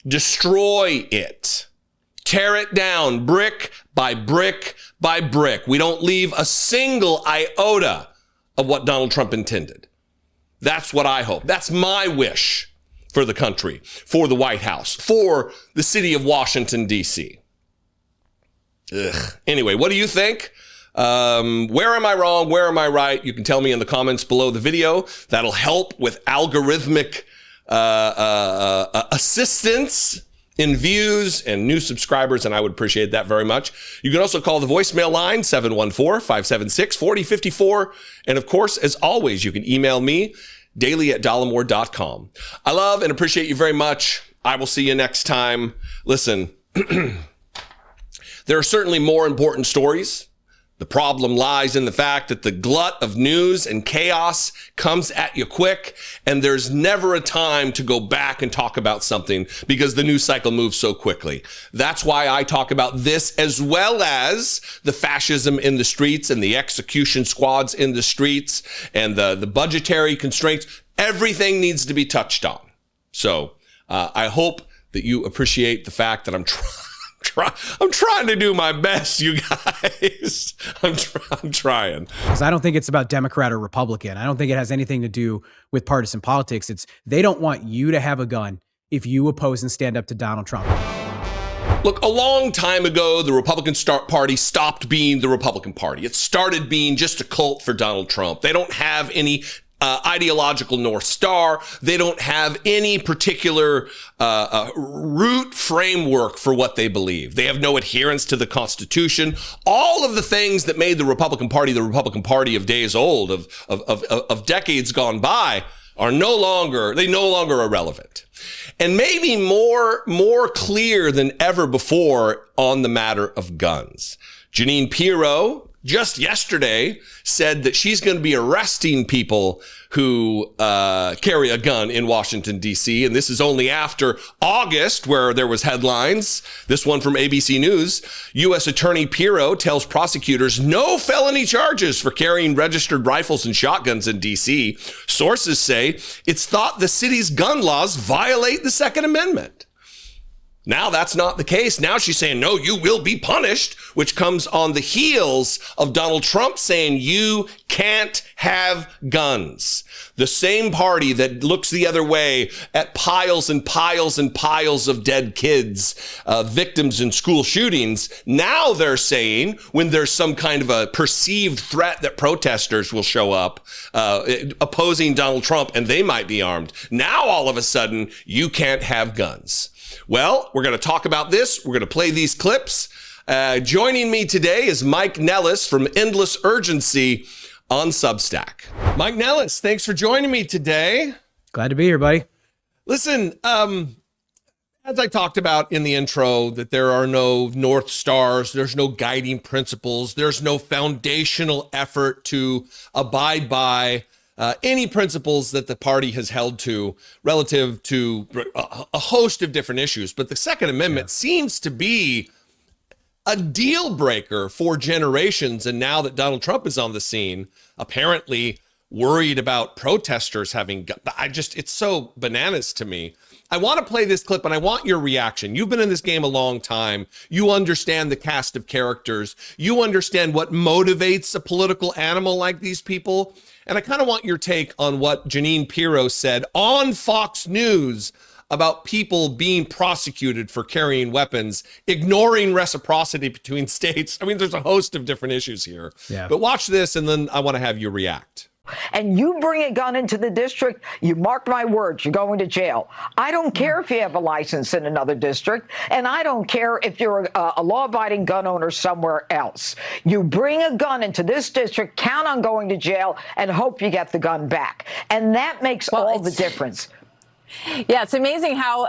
Destroy it. Tear it down brick by brick by brick. We don't leave a single iota of what Donald Trump intended. That's what I hope. That's my wish for the country, for the White House, for the city of Washington, D.C. Anyway, what do you think? Where am I wrong? Where am I right? You can tell me in the comments below the video. That'll help with algorithmic assistance in views and new subscribers, and I would appreciate that very much. You can also call the voicemail line, 714-576-4054. And of course, as always, you can email me, daily@dollemore.com. I love and appreciate you very much. I will see you next time. Listen, there are certainly more important stories. The problem lies in the fact that the glut of news and chaos comes at you quick, and there's never a time to go back and talk about something because the news cycle moves so quickly. That's why I talk about this as well as the fascism in the streets and the execution squads in the streets and the budgetary constraints. Everything needs to be touched on. So I hope that you appreciate the fact that I'm trying to do my best, you guys. I'm trying. Because I don't think it's about Democrat or Republican. I don't think it has anything to do with partisan politics. They don't want you to have a gun if you oppose and stand up to Donald Trump. Look, a long time ago, the Republican Party stopped being the Republican Party. It started being just a cult for Donald Trump. They don't have any ideological North Star. They don't have any particular root framework for what they believe. They have no adherence to the Constitution. All of the things that made the Republican Party of days old, of decades gone by, are no longer irrelevant. And maybe more clear than ever before on the matter of guns. Jeanine Pirro just yesterday said that she's going to be arresting people who carry a gun in Washington, D.C. And this is only after August, where there was headlines. This one from ABC News. U.S. Attorney Pirro tells prosecutors no felony charges for carrying registered rifles and shotguns in D.C. Sources say it's thought the city's gun laws violate the Second Amendment. Now that's not the case. Now she's saying, no, you will be punished, which comes on the heels of Donald Trump saying you can't have guns. The same party that looks the other way at piles and piles and piles of dead kids, victims in school shootings. Now they're saying when there's some kind of a perceived threat that protesters will show up opposing Donald Trump and they might be armed. Now all of a sudden you can't have guns. Well, we're going to talk about this. We're going to play these clips. Joining me today is Mike Nellis from Endless Urgency on Substack. Mike Nellis, thanks for joining me today. Glad to be here, buddy. Listen, as I talked about in the intro, that there are no North Stars, there's no guiding principles, there's no foundational effort to abide by any principles that the party has held to relative to a host of different issues. But the Second Amendment seems to be a deal breaker for generations. And now that Donald Trump is on the scene, apparently worried about protesters having it's so bananas to me. I want to play this clip and I want your reaction. You've been in this game a long time. You understand the cast of characters. You understand what motivates a political animal like these people. And I kind of want your take on what Jeanine Pirro said on Fox News about people being prosecuted for carrying weapons, ignoring reciprocity between states. I mean, there's a host of different issues here. Yeah. But watch this, and then I want to have you react. And you bring a gun into the district, you mark my words, you're going to jail. I don't care if you have a license in another district, and I don't care if you're a law-abiding gun owner somewhere else. You bring a gun into this district, count on going to jail, and hope you get the gun back. And that makes all the difference. Yeah, it's amazing how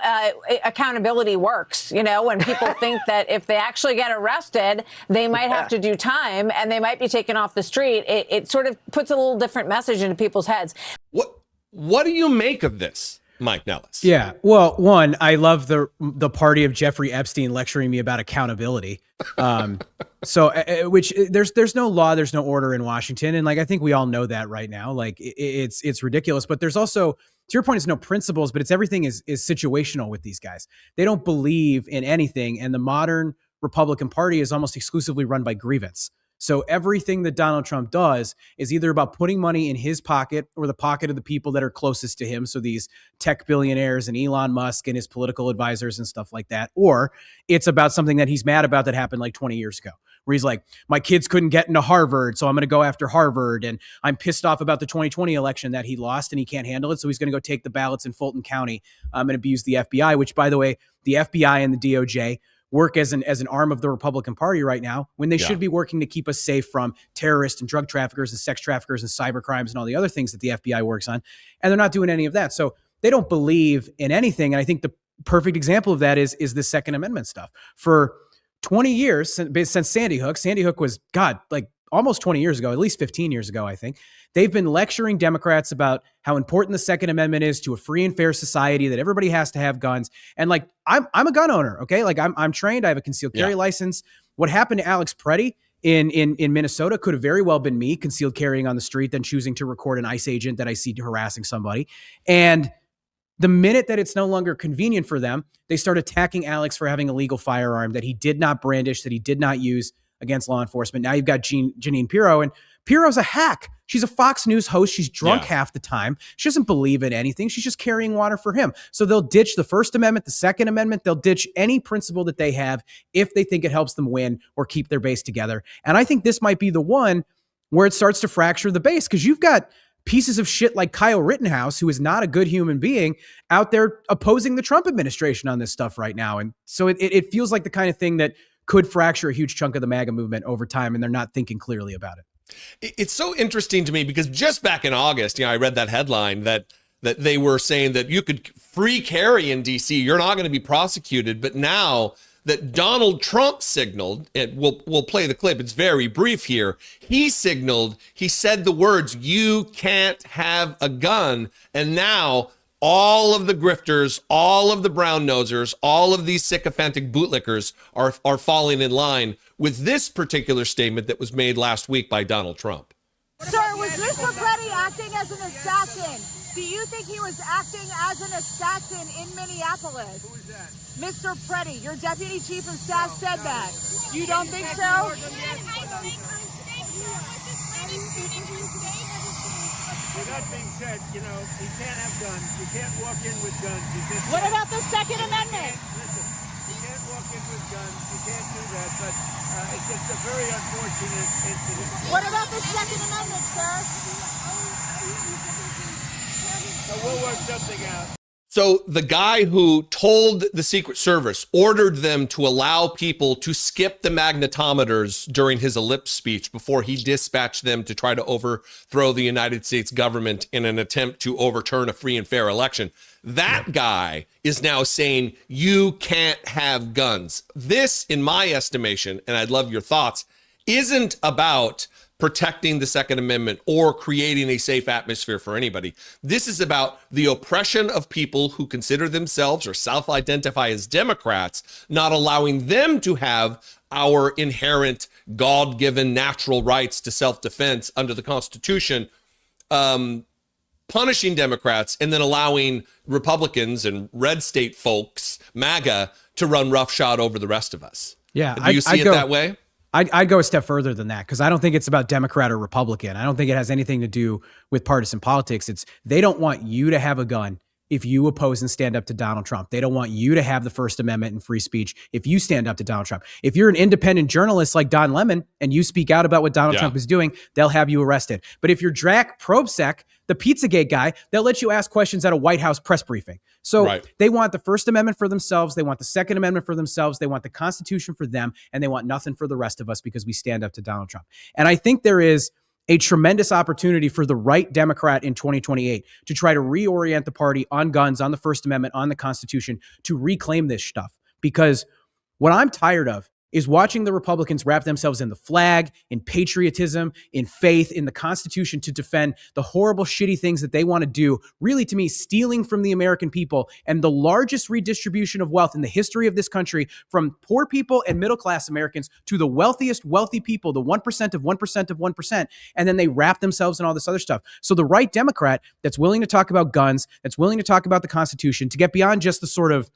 accountability works, you know, when people think that if they actually get arrested, they might have to do time and they might be taken off the street. It sort of puts a little different message into people's heads. What do you make of this, Mike Nellis? Yeah, well, one, I love the party of Jeffrey Epstein lecturing me about accountability. Which there's no law, there's no order in Washington. And like, I think we all know that right now, like it's ridiculous, but there's also, to your point, it's no principles, but it's everything is situational with these guys. They don't believe in anything. And the modern Republican Party is almost exclusively run by grievance. So everything that Donald Trump does is either about putting money in his pocket or the pocket of the people that are closest to him. So these tech billionaires and Elon Musk and his political advisors and stuff like that. Or it's about something that he's mad about that happened like 20 years ago, where he's like, my kids couldn't get into Harvard, so I'm going to go after Harvard. And I'm pissed off about the 2020 election that he lost and he can't handle it. So he's going to go take the ballots in Fulton County and abuse the FBI, which, by the way, the FBI and the DOJ work as an arm of the Republican Party right now, when they should be working to keep us safe from terrorists and drug traffickers and sex traffickers and cyber crimes and all the other things that the FBI works on. And they're not doing any of that. So they don't believe in anything. And I think the perfect example of that is the Second Amendment stuff. For 20 years since Sandy Hook was, God, like almost 20 years ago, at least 15 years ago, I think, they've been lecturing Democrats about how important the Second Amendment is to a free and fair society, that everybody has to have guns. And like, I'm a gun owner, okay? Like I'm trained, I have a concealed carry license. What happened to Alex Preddy in Minnesota could have very well been me concealed carrying on the street, then choosing to record an ICE agent that I see harassing somebody. And the minute that it's no longer convenient for them, they start attacking Alex for having a legal firearm that he did not brandish, that he did not use against law enforcement. Now you've got Jeanine Pirro, and Pirro's a hack. She's a Fox News host. She's drunk half the time. She doesn't believe in anything. She's just carrying water for him. So they'll ditch the First Amendment, the Second Amendment. They'll ditch any principle that they have if they think it helps them win or keep their base together. And I think this might be the one where it starts to fracture the base, because you've got pieces of shit like Kyle Rittenhouse, who is not a good human being, out there opposing the Trump administration on this stuff right now. And so it feels like the kind of thing that could fracture a huge chunk of the MAGA movement over time, and they're not thinking clearly about it. It's so interesting to me because just back in August, I read that headline that that they were saying that you could free carry in DC, you're not going to be prosecuted. But now that Donald Trump signaled, and we'll play the clip, it's very brief here. He signaled, he said the words, "You can't have a gun." And now all of the grifters, all of the brown nosers, all of these sycophantic bootlickers are falling in line with this particular statement that was made last week by Donald Trump. Sir, was Mr. Preddy acting as an assassin? Do you think he was acting as an assassin in Minneapolis? Who is that? Mr. Preddy, your deputy chief of staff said that. You don't think so? With that being said, you know, he can't have guns. You can't walk in with guns. What about the Second Amendment? Listen, you can't walk in with guns. You can't do that. But it's just a very unfortunate incident. What about the Second Amendment, sir? So we'll work something out. So the guy who told the Secret Service, ordered them to allow people to skip the magnetometers during his ellipse speech before he dispatched them to try to overthrow the United States government in an attempt to overturn a free and fair election. That guy is now saying you can't have guns. This, in my estimation, and I'd love your thoughts, isn't about protecting the Second Amendment or creating a safe atmosphere for anybody. This is about the oppression of people who consider themselves or self-identify as Democrats, not allowing them to have our inherent God-given natural rights to self-defense under the Constitution, punishing Democrats and then allowing Republicans and red state folks, MAGA, to run roughshod over the rest of us. Yeah, Do you see it that way? I'd go a step further than that, because I don't think it's about Democrat or Republican. I don't think it has anything to do with partisan politics. They don't want you to have a gun if you oppose and stand up to Donald Trump. They don't want you to have the First Amendment and free speech if you stand up to Donald Trump. If you're an independent journalist like Don Lemon and you speak out about what Donald Trump is doing, they'll have you arrested. But if you're Drac Probsek, the Pizzagate guy, they'll let you ask questions at a White House press briefing. So they want the First Amendment for themselves. They want the Second Amendment for themselves. They want the Constitution for them. And they want nothing for the rest of us because we stand up to Donald Trump. And I think there is a tremendous opportunity for the right Democrat in 2028 to try to reorient the party on guns, on the First Amendment, on the Constitution, to reclaim this stuff. Because what I'm tired of is watching the Republicans wrap themselves in the flag, in patriotism, in faith, in the Constitution to defend the horrible, shitty things that they want to do, really, to me, stealing from the American people and the largest redistribution of wealth in the history of this country, from poor people and middle-class Americans to the wealthiest wealthy people, the 1% of 1% of 1%, and then they wrap themselves in all this other stuff. So the right Democrat that's willing to talk about guns, that's willing to talk about the Constitution, to get beyond just the sort of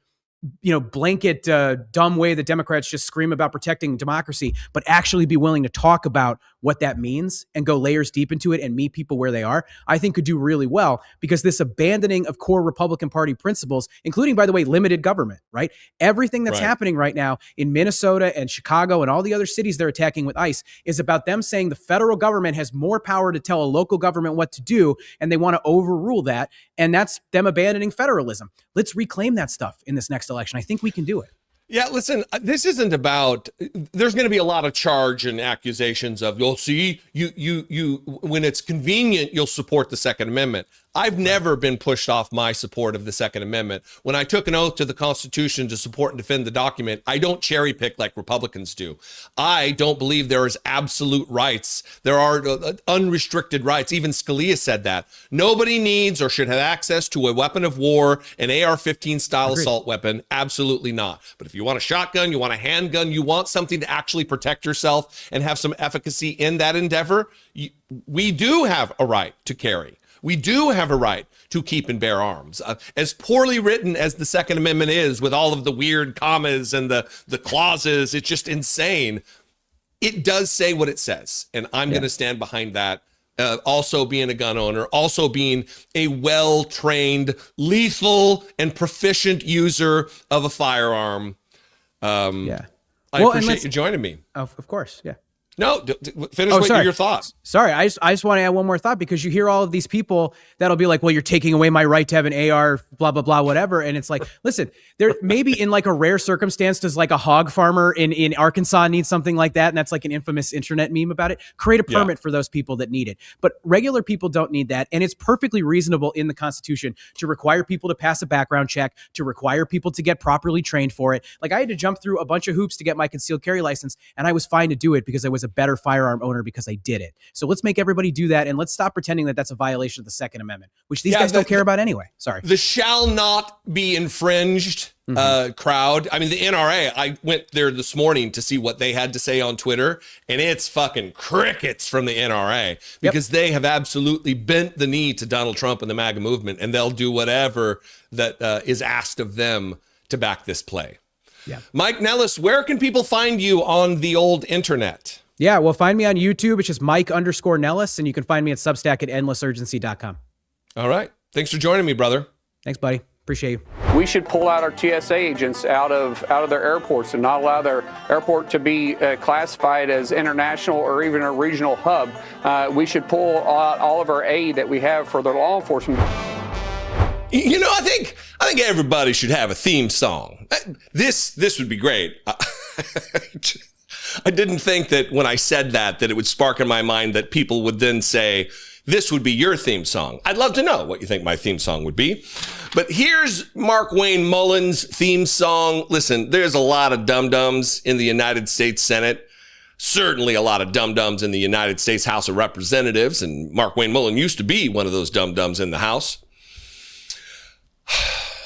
blanket dumb way that Democrats just scream about protecting democracy, but actually be willing to talk about what that means and go layers deep into it and meet people where they are, I think could do really well, because this abandoning of core Republican Party principles, including, by the way, limited government, right? Everything that's happening right now in Minnesota and Chicago and all the other cities they're attacking with ICE is about them saying the federal government has more power to tell a local government what to do, and they want to overrule that. And that's them abandoning federalism. Let's reclaim that stuff in this next election. I think we can do it. Yeah, listen, this isn't about, there's going to be a lot of charge and accusations of, you'll see, you when it's convenient, you'll support the Second Amendment. I've never been pushed off my support of the Second Amendment. When I took an oath to the Constitution to support and defend the document, I don't cherry pick like Republicans do. I don't believe there is absolute rights. There are unrestricted rights. Even Scalia said that. Nobody needs or should have access to a weapon of war, an AR-15 style assault weapon. Absolutely not. But if you want a shotgun, you want a handgun, you want something to actually protect yourself and have some efficacy in that endeavor, we do have a right to carry. We do have a right to keep and bear arms. As poorly written as the Second Amendment is, with all of the weird commas and the clauses, it's just insane. It does say what it says, and I'm going to stand behind that. Also being a gun owner, also being a well-trained, lethal, and proficient user of a firearm. I appreciate you joining me. Of course, yeah. No, finish your thoughts. Sorry, I just want to add one more thought, because you hear all of these people that'll be like, well, you're taking away my right to have an AR, blah, blah, blah, whatever. And it's like, listen, there maybe in like a rare circumstance, does like a hog farmer in Arkansas need something like that? And that's like an infamous internet meme about it. Create a permit for those people that need it. But regular people don't need that. And it's perfectly reasonable in the Constitution to require people to pass a background check, to require people to get properly trained for it. Like, I had to jump through a bunch of hoops to get my concealed carry license, and I was fine to do it because I was a better firearm owner because I did it. So let's make everybody do that, and let's stop pretending that that's a violation of the Second Amendment, which these guys don't care about anyway. Sorry. The shall not be infringed crowd. I mean, the NRA, I went there this morning to see what they had to say on Twitter, and it's fucking crickets from the NRA, because they have absolutely bent the knee to Donald Trump and the MAGA movement, and they'll do whatever that is asked of them to back this play. Yeah. Mike Nellis, where can people find you on the old internet? Yeah, well, find me on YouTube. It's just Mike_Nellis, and you can find me at Substack at endlessurgency.com. All right. Thanks for joining me, brother. Thanks, buddy. Appreciate you. We should pull out our TSA agents out of their airports and not allow their airport to be classified as international or even a regional hub. We should pull out all of our aid that we have for the law enforcement. You know, I think everybody should have a theme song. This would be great. I didn't think that when I said that it would spark in my mind that people would then say, this would be your theme song. I'd love to know what you think my theme song would be. But here's Markwayne Mullin's theme song. Listen, there's a lot of dum-dums in the United States Senate. Certainly a lot of dum-dums in the United States House of Representatives. And Markwayne Mullin used to be one of those dum-dums in the House.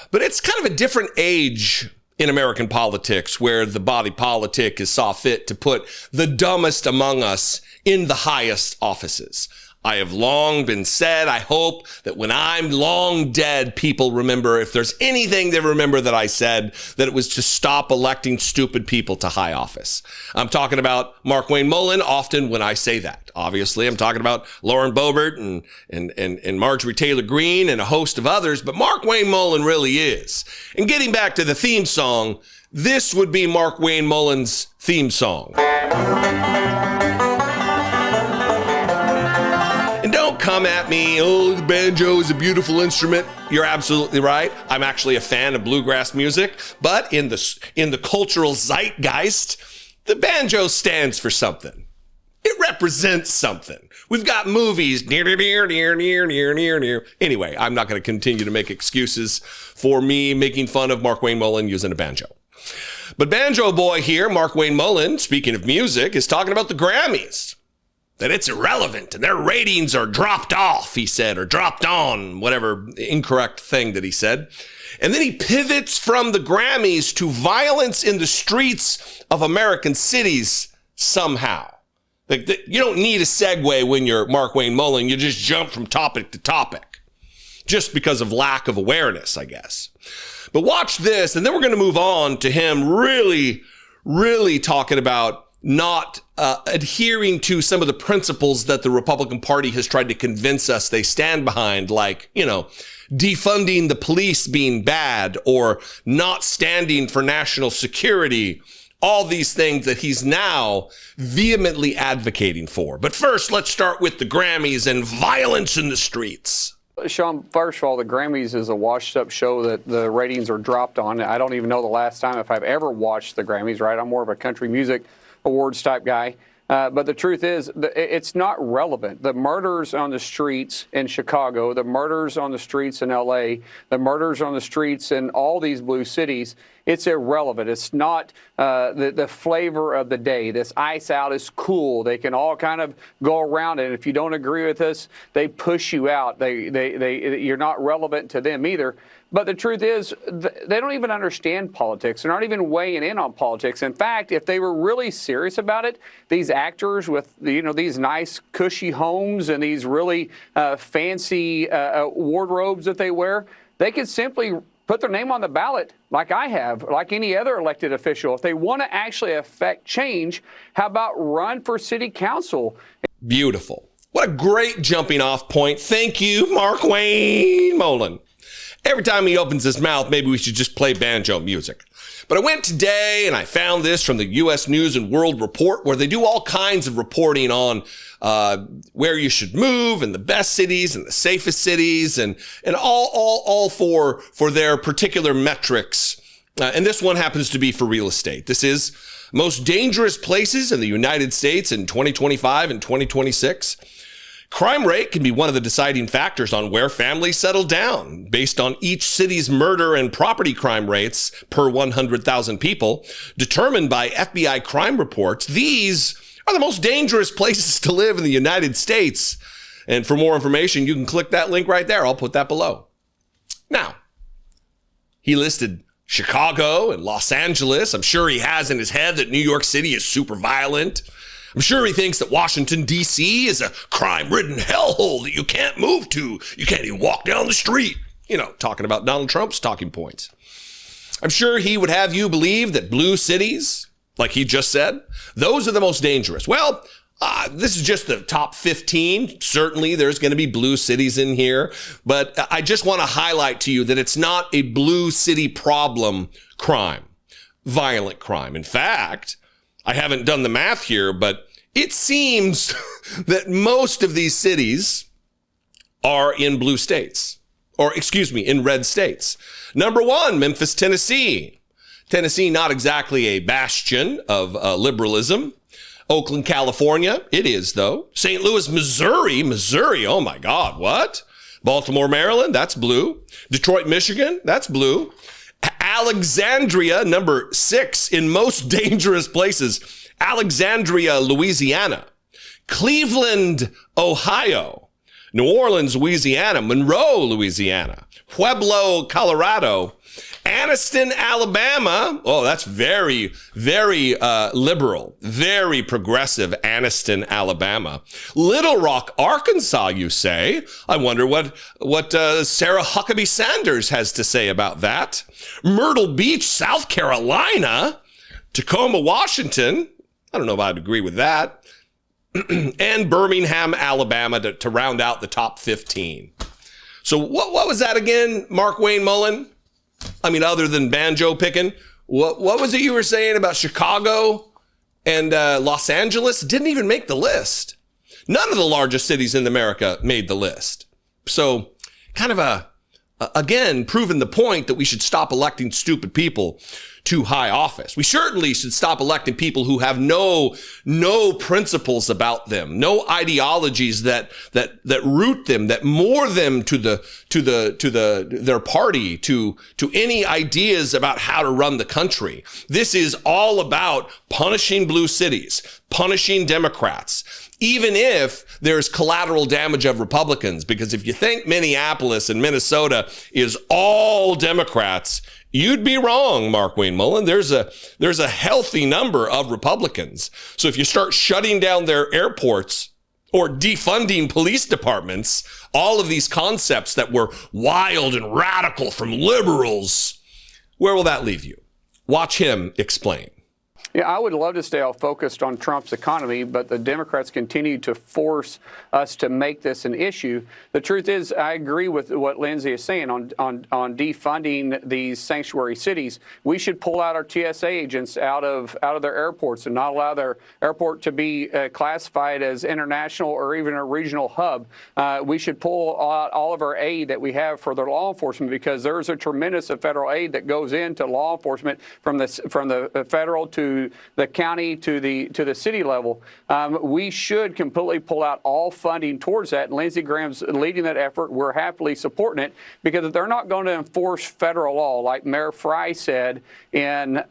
But it's kind of a different age in American politics, where the body politic is saw fit to put the dumbest among us in the highest offices. I have long been said, I hope that when I'm long dead, people remember, if there's anything they remember that I said, that it was to stop electing stupid people to high office. I'm talking about Markwayne Mullin often when I say that. Obviously, I'm talking about Lauren Boebert and Marjorie Taylor Greene and a host of others, but Markwayne Mullin really is. And getting back to the theme song, this would be Markwayne Mullin's theme song. And don't come at me, oh, the banjo is a beautiful instrument. You're absolutely right. I'm actually a fan of bluegrass music, but in the cultural zeitgeist, the banjo stands for something. It represents something. We've got movies, near. Anyway, I'm not going to continue to make excuses for me making fun of Markwayne Mullin using a banjo. But Banjo Boy here, Markwayne Mullin, speaking of music, is talking about the Grammys. That it's irrelevant and their ratings are dropped off, he said, or dropped on, whatever incorrect thing that he said. And then he pivots from the Grammys to violence in the streets of American cities somehow. Like, you don't need a segue when you're Markwayne Mullin. You just jump from topic to topic just because of lack of awareness, I guess. But watch this, and then we're going to move on to him really, really talking about not adhering to some of the principles that the Republican Party has tried to convince us they stand behind, like, you know, defunding the police being bad or not standing for national security, all these things that he's now vehemently advocating for. But first, let's start with the Grammys and violence in the streets. Sean, first of all, the Grammys is a washed-up show that the ratings are dropped on. I don't even know the last time if I've ever watched the Grammys, right? I'm more of a country music awards type guy. But the truth is, it's not relevant. The murders on the streets in Chicago, the murders on the streets in L.A., the murders on the streets in all these blue cities, it's irrelevant. It's not the flavor of the day. This ice out is cool. They can all kind of go around it. And if you don't agree with us, they push you out. You're not relevant to them either. But the truth is, they don't even understand politics. They're not even weighing in on politics. In fact, if they were really serious about it, these actors with, you know, these nice cushy homes and these really fancy wardrobes that they wear, they could simply put their name on the ballot like I have, like any other elected official. If they want to actually affect change, how about run for city council? Beautiful. What a great jumping off point. Thank you, Markwayne Mullin. Every time he opens his mouth, maybe we should just play banjo music. But I went today and I found this from the U.S. News and World Report, where they do all kinds of reporting on where you should move and the best cities and the safest cities and all for their particular metrics. And this one happens to be for real estate. This is most dangerous places in the United States in 2025 and 2026. Crime rate can be one of the deciding factors on where families settle down based on each city's murder and property crime rates per 100,000 people, determined by FBI crime reports. These are the most dangerous places to live in the United States. And for more information, you can click that link right there. I'll put that below. Now, he listed Chicago and Los Angeles. I'm sure he has in his head that New York City is super violent. I'm sure he thinks that Washington, D.C. is a crime-ridden hellhole that you can't move to. You can't even walk down the street. You know, talking about Donald Trump's talking points. I'm sure he would have you believe that blue cities, like he just said, those are the most dangerous. Well, this is just the top 15. Certainly, there's going to be blue cities in here. But I just want to highlight to you that it's not a blue city problem crime, violent crime. In fact, I haven't done the math here, but it seems that most of these cities are in blue states, or excuse me, in red states. Number one, Memphis, Tennessee. Tennessee, not exactly a bastion of liberalism. Oakland, California, it is though. St. Louis, Missouri, oh my God, what? Baltimore, Maryland, that's blue. Detroit, Michigan, that's blue. Alexandria, number 6 in most dangerous places. Alexandria, Louisiana. Cleveland, Ohio. New Orleans, Louisiana. Monroe, Louisiana. Pueblo, Colorado. Anniston, Alabama. Oh, that's very, very liberal, very progressive. Anniston, Alabama. Little Rock, Arkansas, you say. I wonder what Sarah Huckabee Sanders has to say about that. Myrtle Beach, South Carolina. Tacoma, Washington. I don't know if I'd agree with that. And Birmingham, Alabama to round out the top 15. So what was that again, Markwayne Mullin? I mean, other than banjo picking, what was it you were saying about Chicago and Los Angeles? Didn't even make the list. None of the largest cities in America made the list. So kind of again, proving the point that we should stop electing stupid people to high office. We certainly should stop electing people who have no principles about them, no ideologies that root them, that moor them to their party, to any ideas about how to run the country. This is all about punishing blue cities, punishing Democrats, even if there's collateral damage of Republicans. Because if you think Minneapolis and Minnesota is all Democrats, you'd be wrong, Markwayne Mullin. There's a healthy number of Republicans. So if you start shutting down their airports or defunding police departments, all of these concepts that were wild and radical from liberals, where will that leave you? Watch him explain. Yeah, I would love to stay all focused on Trump's economy, but the Democrats continue to force us to make this an issue. The truth is, I agree with what Lindsay is saying on defunding these sanctuary cities. We should pull out our TSA agents out of their airports and not allow their airport to be classified as international or even a regional hub. We should pull out all of our aid that we have for their law enforcement, because there's a tremendous federal aid that goes into law enforcement from the federal to the county to the city level. We should completely pull out all funding towards that. And Lindsey Graham's leading that effort. We're happily supporting it, because if they're not going to enforce federal law, like Mayor Fry said in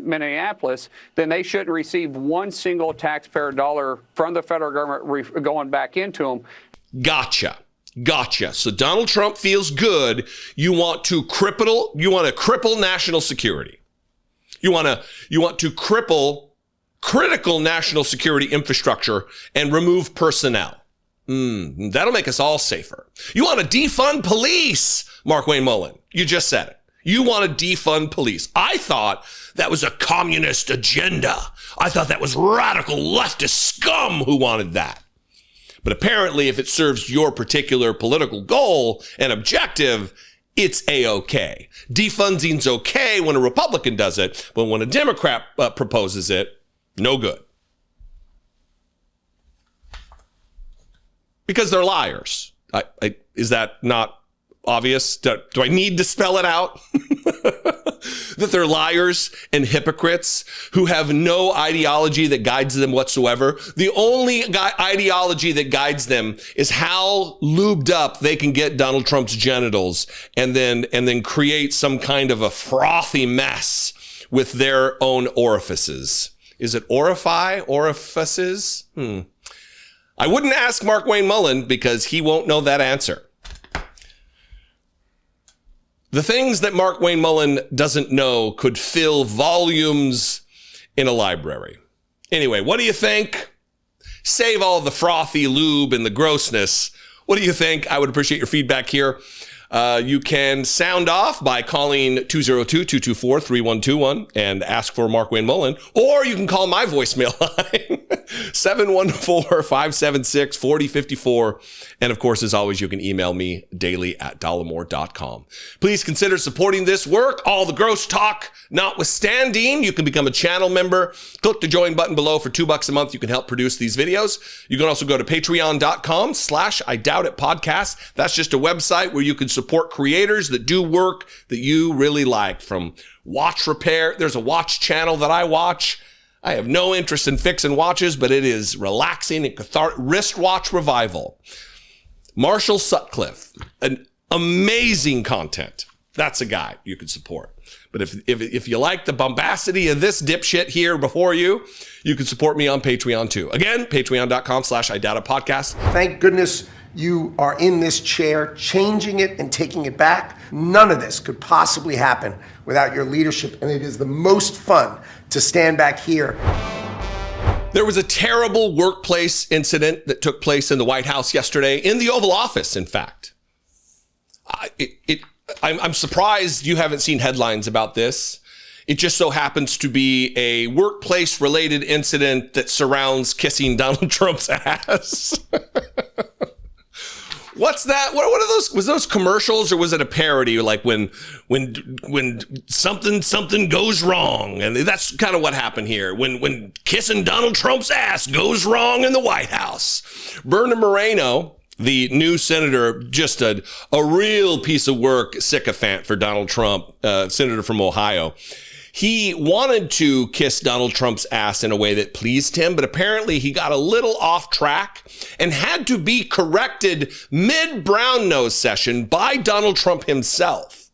Minneapolis, then they shouldn't receive one single taxpayer dollar from the federal government going back into them. Gotcha. So Donald Trump feels good. You want to cripple national security. You want to cripple critical national security infrastructure and remove personnel. That'll make us all safer. You want to defund police, Markwayne Mullin. You just said it. You want to defund police. I thought that was a communist agenda. I thought that was radical leftist scum who wanted that. But apparently, if it serves your particular political goal and objective, it's A-OK. Defunding's okay when a Republican does it, but when a Democrat proposes it, no good. Because they're liars. Is that not obvious? Do I need to spell it out? That they're liars and hypocrites who have no ideology that guides them whatsoever. The only ideology that guides them is how lubed up they can get Donald Trump's genitals and then create some kind of a frothy mess with their own orifices. Is it orifices? I wouldn't ask Markwayne Mullin because he won't know that answer. The things that Markwayne Mullin doesn't know could fill volumes in a library. Anyway, what do you think? Save all the frothy lube and the grossness. What do you think? I would appreciate your feedback here. You can sound off by calling 202-224-3121 and ask for Markwayne Mullin, or you can call my voicemail line, 714-576-4054. And of course, as always, you can email me daily at dollemore.com. Please consider supporting this work. All the gross talk notwithstanding, you can become a channel member. Click the join button below for $2 a month. You can help produce these videos. You can also go to patreon.com/IDoubtIt podcast. That's just a website where you can support creators that do work that you really like, from watch repair. There's a watch channel that I watch. I have no interest in fixing watches, but it is relaxing and cathartic. Wristwatch Revival. Marshall Sutcliffe, an amazing content. That's a guy you could support. But if you like the bombacity of this dipshit here before you, you can support me on Patreon too. Again, patreon.com/IDoubtIt podcast. Thank goodness you are in this chair, changing it and taking it back. None of this could possibly happen without your leadership, and it is the most fun to stand back here. There was a terrible workplace incident that took place in the White House yesterday, in the Oval Office, in fact. I'm surprised you haven't seen headlines about this. It just so happens to be a workplace-related incident that surrounds kissing Donald Trump's ass. What's that? What are those? Was those commercials, or was it a parody? Like when something goes wrong, and that's kind of what happened here. When kissing Donald Trump's ass goes wrong in the White House. Bernie Moreno, the new senator, just a real piece of work sycophant for Donald Trump, senator from Ohio. He wanted to kiss Donald Trump's ass in a way that pleased him, but apparently he got a little off track and had to be corrected mid-brown nose session by Donald Trump himself.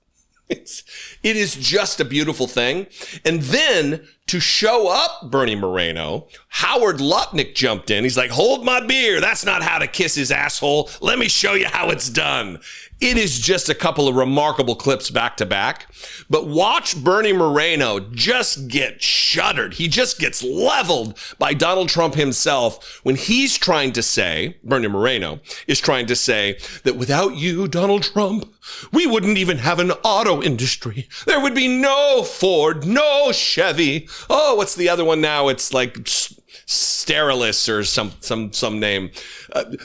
It is just a beautiful thing. And then to show up Bernie Moreno, Howard Lutnick jumped in. He's like, hold my beer. That's not how to kiss his asshole. Let me show you how it's done. It is just a couple of remarkable clips back to back. But watch Bernie Moreno just get shuddered. He just gets leveled by Donald Trump himself when he's trying to say, Bernie Moreno is trying to say that without you, Donald Trump, we wouldn't even have an auto industry. There would be no Ford, no Chevy. Oh, what's the other one now? It's like Sterilis or some name.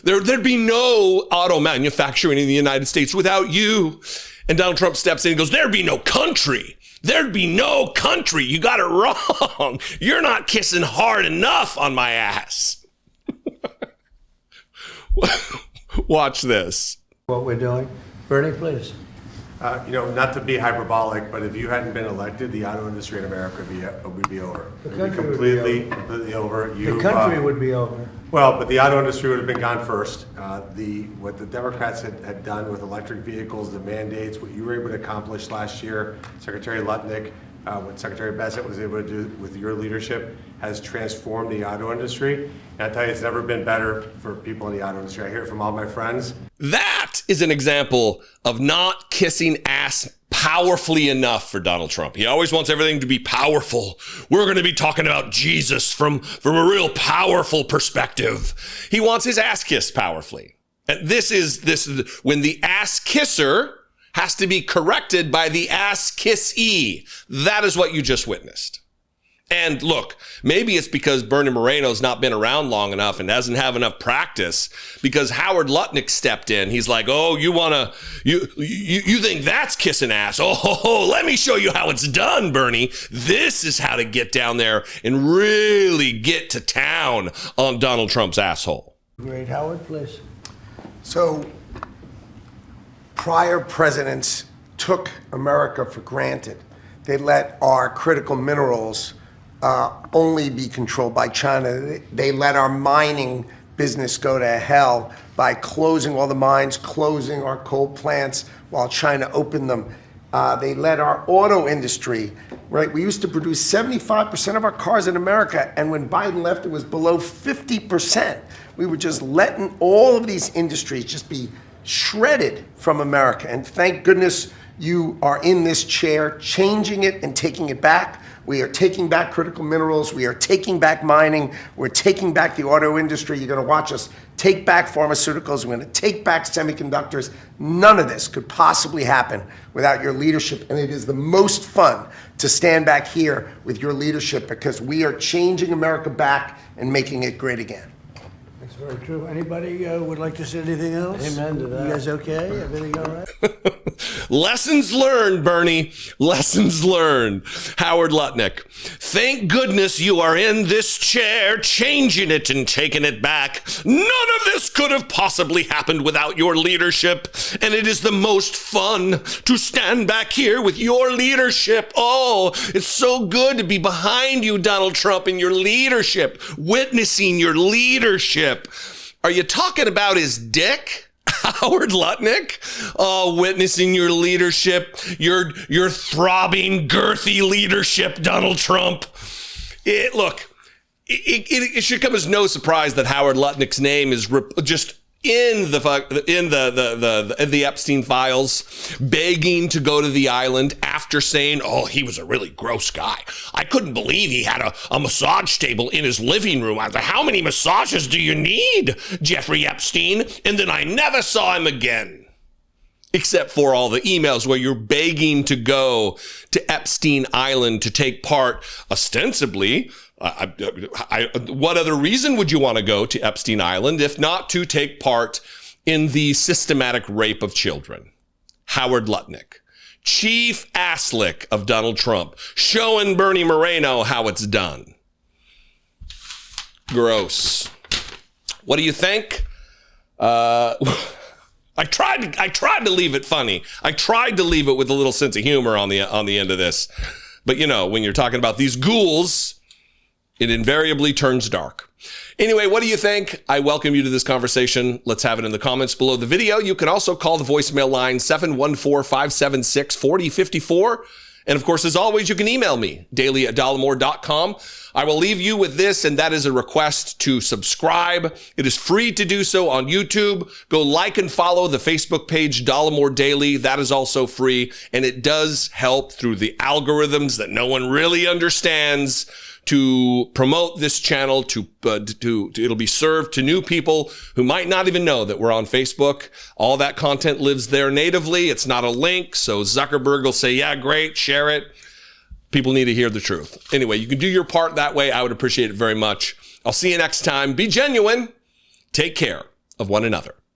There'd be no auto manufacturing in the United States without you. And Donald Trump steps in and goes, there'd be no country. There'd be no country. You got it wrong. You're not kissing hard enough on my ass. Watch this. What we're doing. Bernie, please. Not to be hyperbolic, but if you hadn't been elected, the auto industry in America would be over. It would be completely over. The country would be over. Well, but the auto industry would have been gone first. What the Democrats had done with electric vehicles, the mandates, what you were able to accomplish last year, Secretary Lutnick, what Secretary Bassett was able to do with your leadership has transformed the auto industry. And I tell you, it's never been better for people in the auto industry. I hear it from all my friends. That is an example of not kissing ass powerfully enough for Donald Trump. He always wants everything to be powerful. We're going to be talking about Jesus from a real powerful perspective. He wants his ass kissed powerfully. And this is when the ass kisser has to be corrected by the ass kissee. That is what you just witnessed. And look, maybe it's because Bernie Moreno's not been around long enough and doesn't have enough practice, because Howard Lutnick stepped in. He's like, oh, you think that's kissing ass? Oh, let me show you how it's done, Bernie. This is how to get down there and really get to town on Donald Trump's asshole. Great. Howard, please. So, prior presidents took America for granted. They let our critical minerals only be controlled by China. They let our mining business go to hell by closing all the mines, closing our coal plants while China opened them. They let our auto industry, right? We used to produce 75% of our cars in America, and when Biden left, it was below 50%. We were just letting all of these industries just be shredded from America. And thank goodness you are in this chair, changing it and taking it back. We are taking back critical minerals. We are taking back mining. We're taking back the auto industry. You're going to watch us take back pharmaceuticals. We're going to take back semiconductors. None of this could possibly happen without your leadership. And it is the most fun to stand back here with your leadership, because we are changing America back and making it great again. That's very true. Anybody would like to say anything else? Amen to that. You guys okay? Everything all right? Lessons learned, Bernie. Lessons learned. Howard Lutnick. Thank goodness you are in this chair, changing it and taking it back. None of this could have possibly happened without your leadership. And it is the most fun to stand back here with your leadership. Oh, it's so good to be behind you, Donald Trump, in your leadership, witnessing your leadership. Are you talking about his dick? Howard Lutnick, witnessing your leadership, your throbbing, girthy leadership, Donald Trump. It should come as no surprise that Howard Lutnick's name is just in the Epstein files, begging to go to the island after saying, oh, he was a really gross guy. I couldn't believe he had a massage table in his living room. I was like, how many massages do you need, Jeffrey Epstein? And then I never saw him again. Except for all the emails where you're begging to go to Epstein Island to take part, ostensibly. What other reason would you want to go to Epstein Island if not to take part in the systematic rape of children? Howard Lutnick, chief asslick of Donald Trump, showing Bernie Moreno how it's done. Gross. What do you think? I tried to leave it funny. I tried to leave it with a little sense of humor on the end of this. But you know, when you're talking about these ghouls, it invariably turns dark. Anyway, what do you think? I welcome you to this conversation. Let's have it in the comments below the video. You can also call the voicemail line 714-576-4054. And of course, as always, you can email me, daily@dollemore.com. I will leave you with this, and that is a request to subscribe. It is free to do so on YouTube. Go like and follow the Facebook page, Dollemore Daily. That is also free, and it does help through the algorithms that no one really understands to promote this channel, it'll be served to new people who might not even know that we're on Facebook. All that content lives there natively. It's not a link, so Zuckerberg will say, yeah, great, share it. People need to hear the truth. Anyway, you can do your part that way. I would appreciate it very much. I'll see you next time. Be genuine. Take care of one another.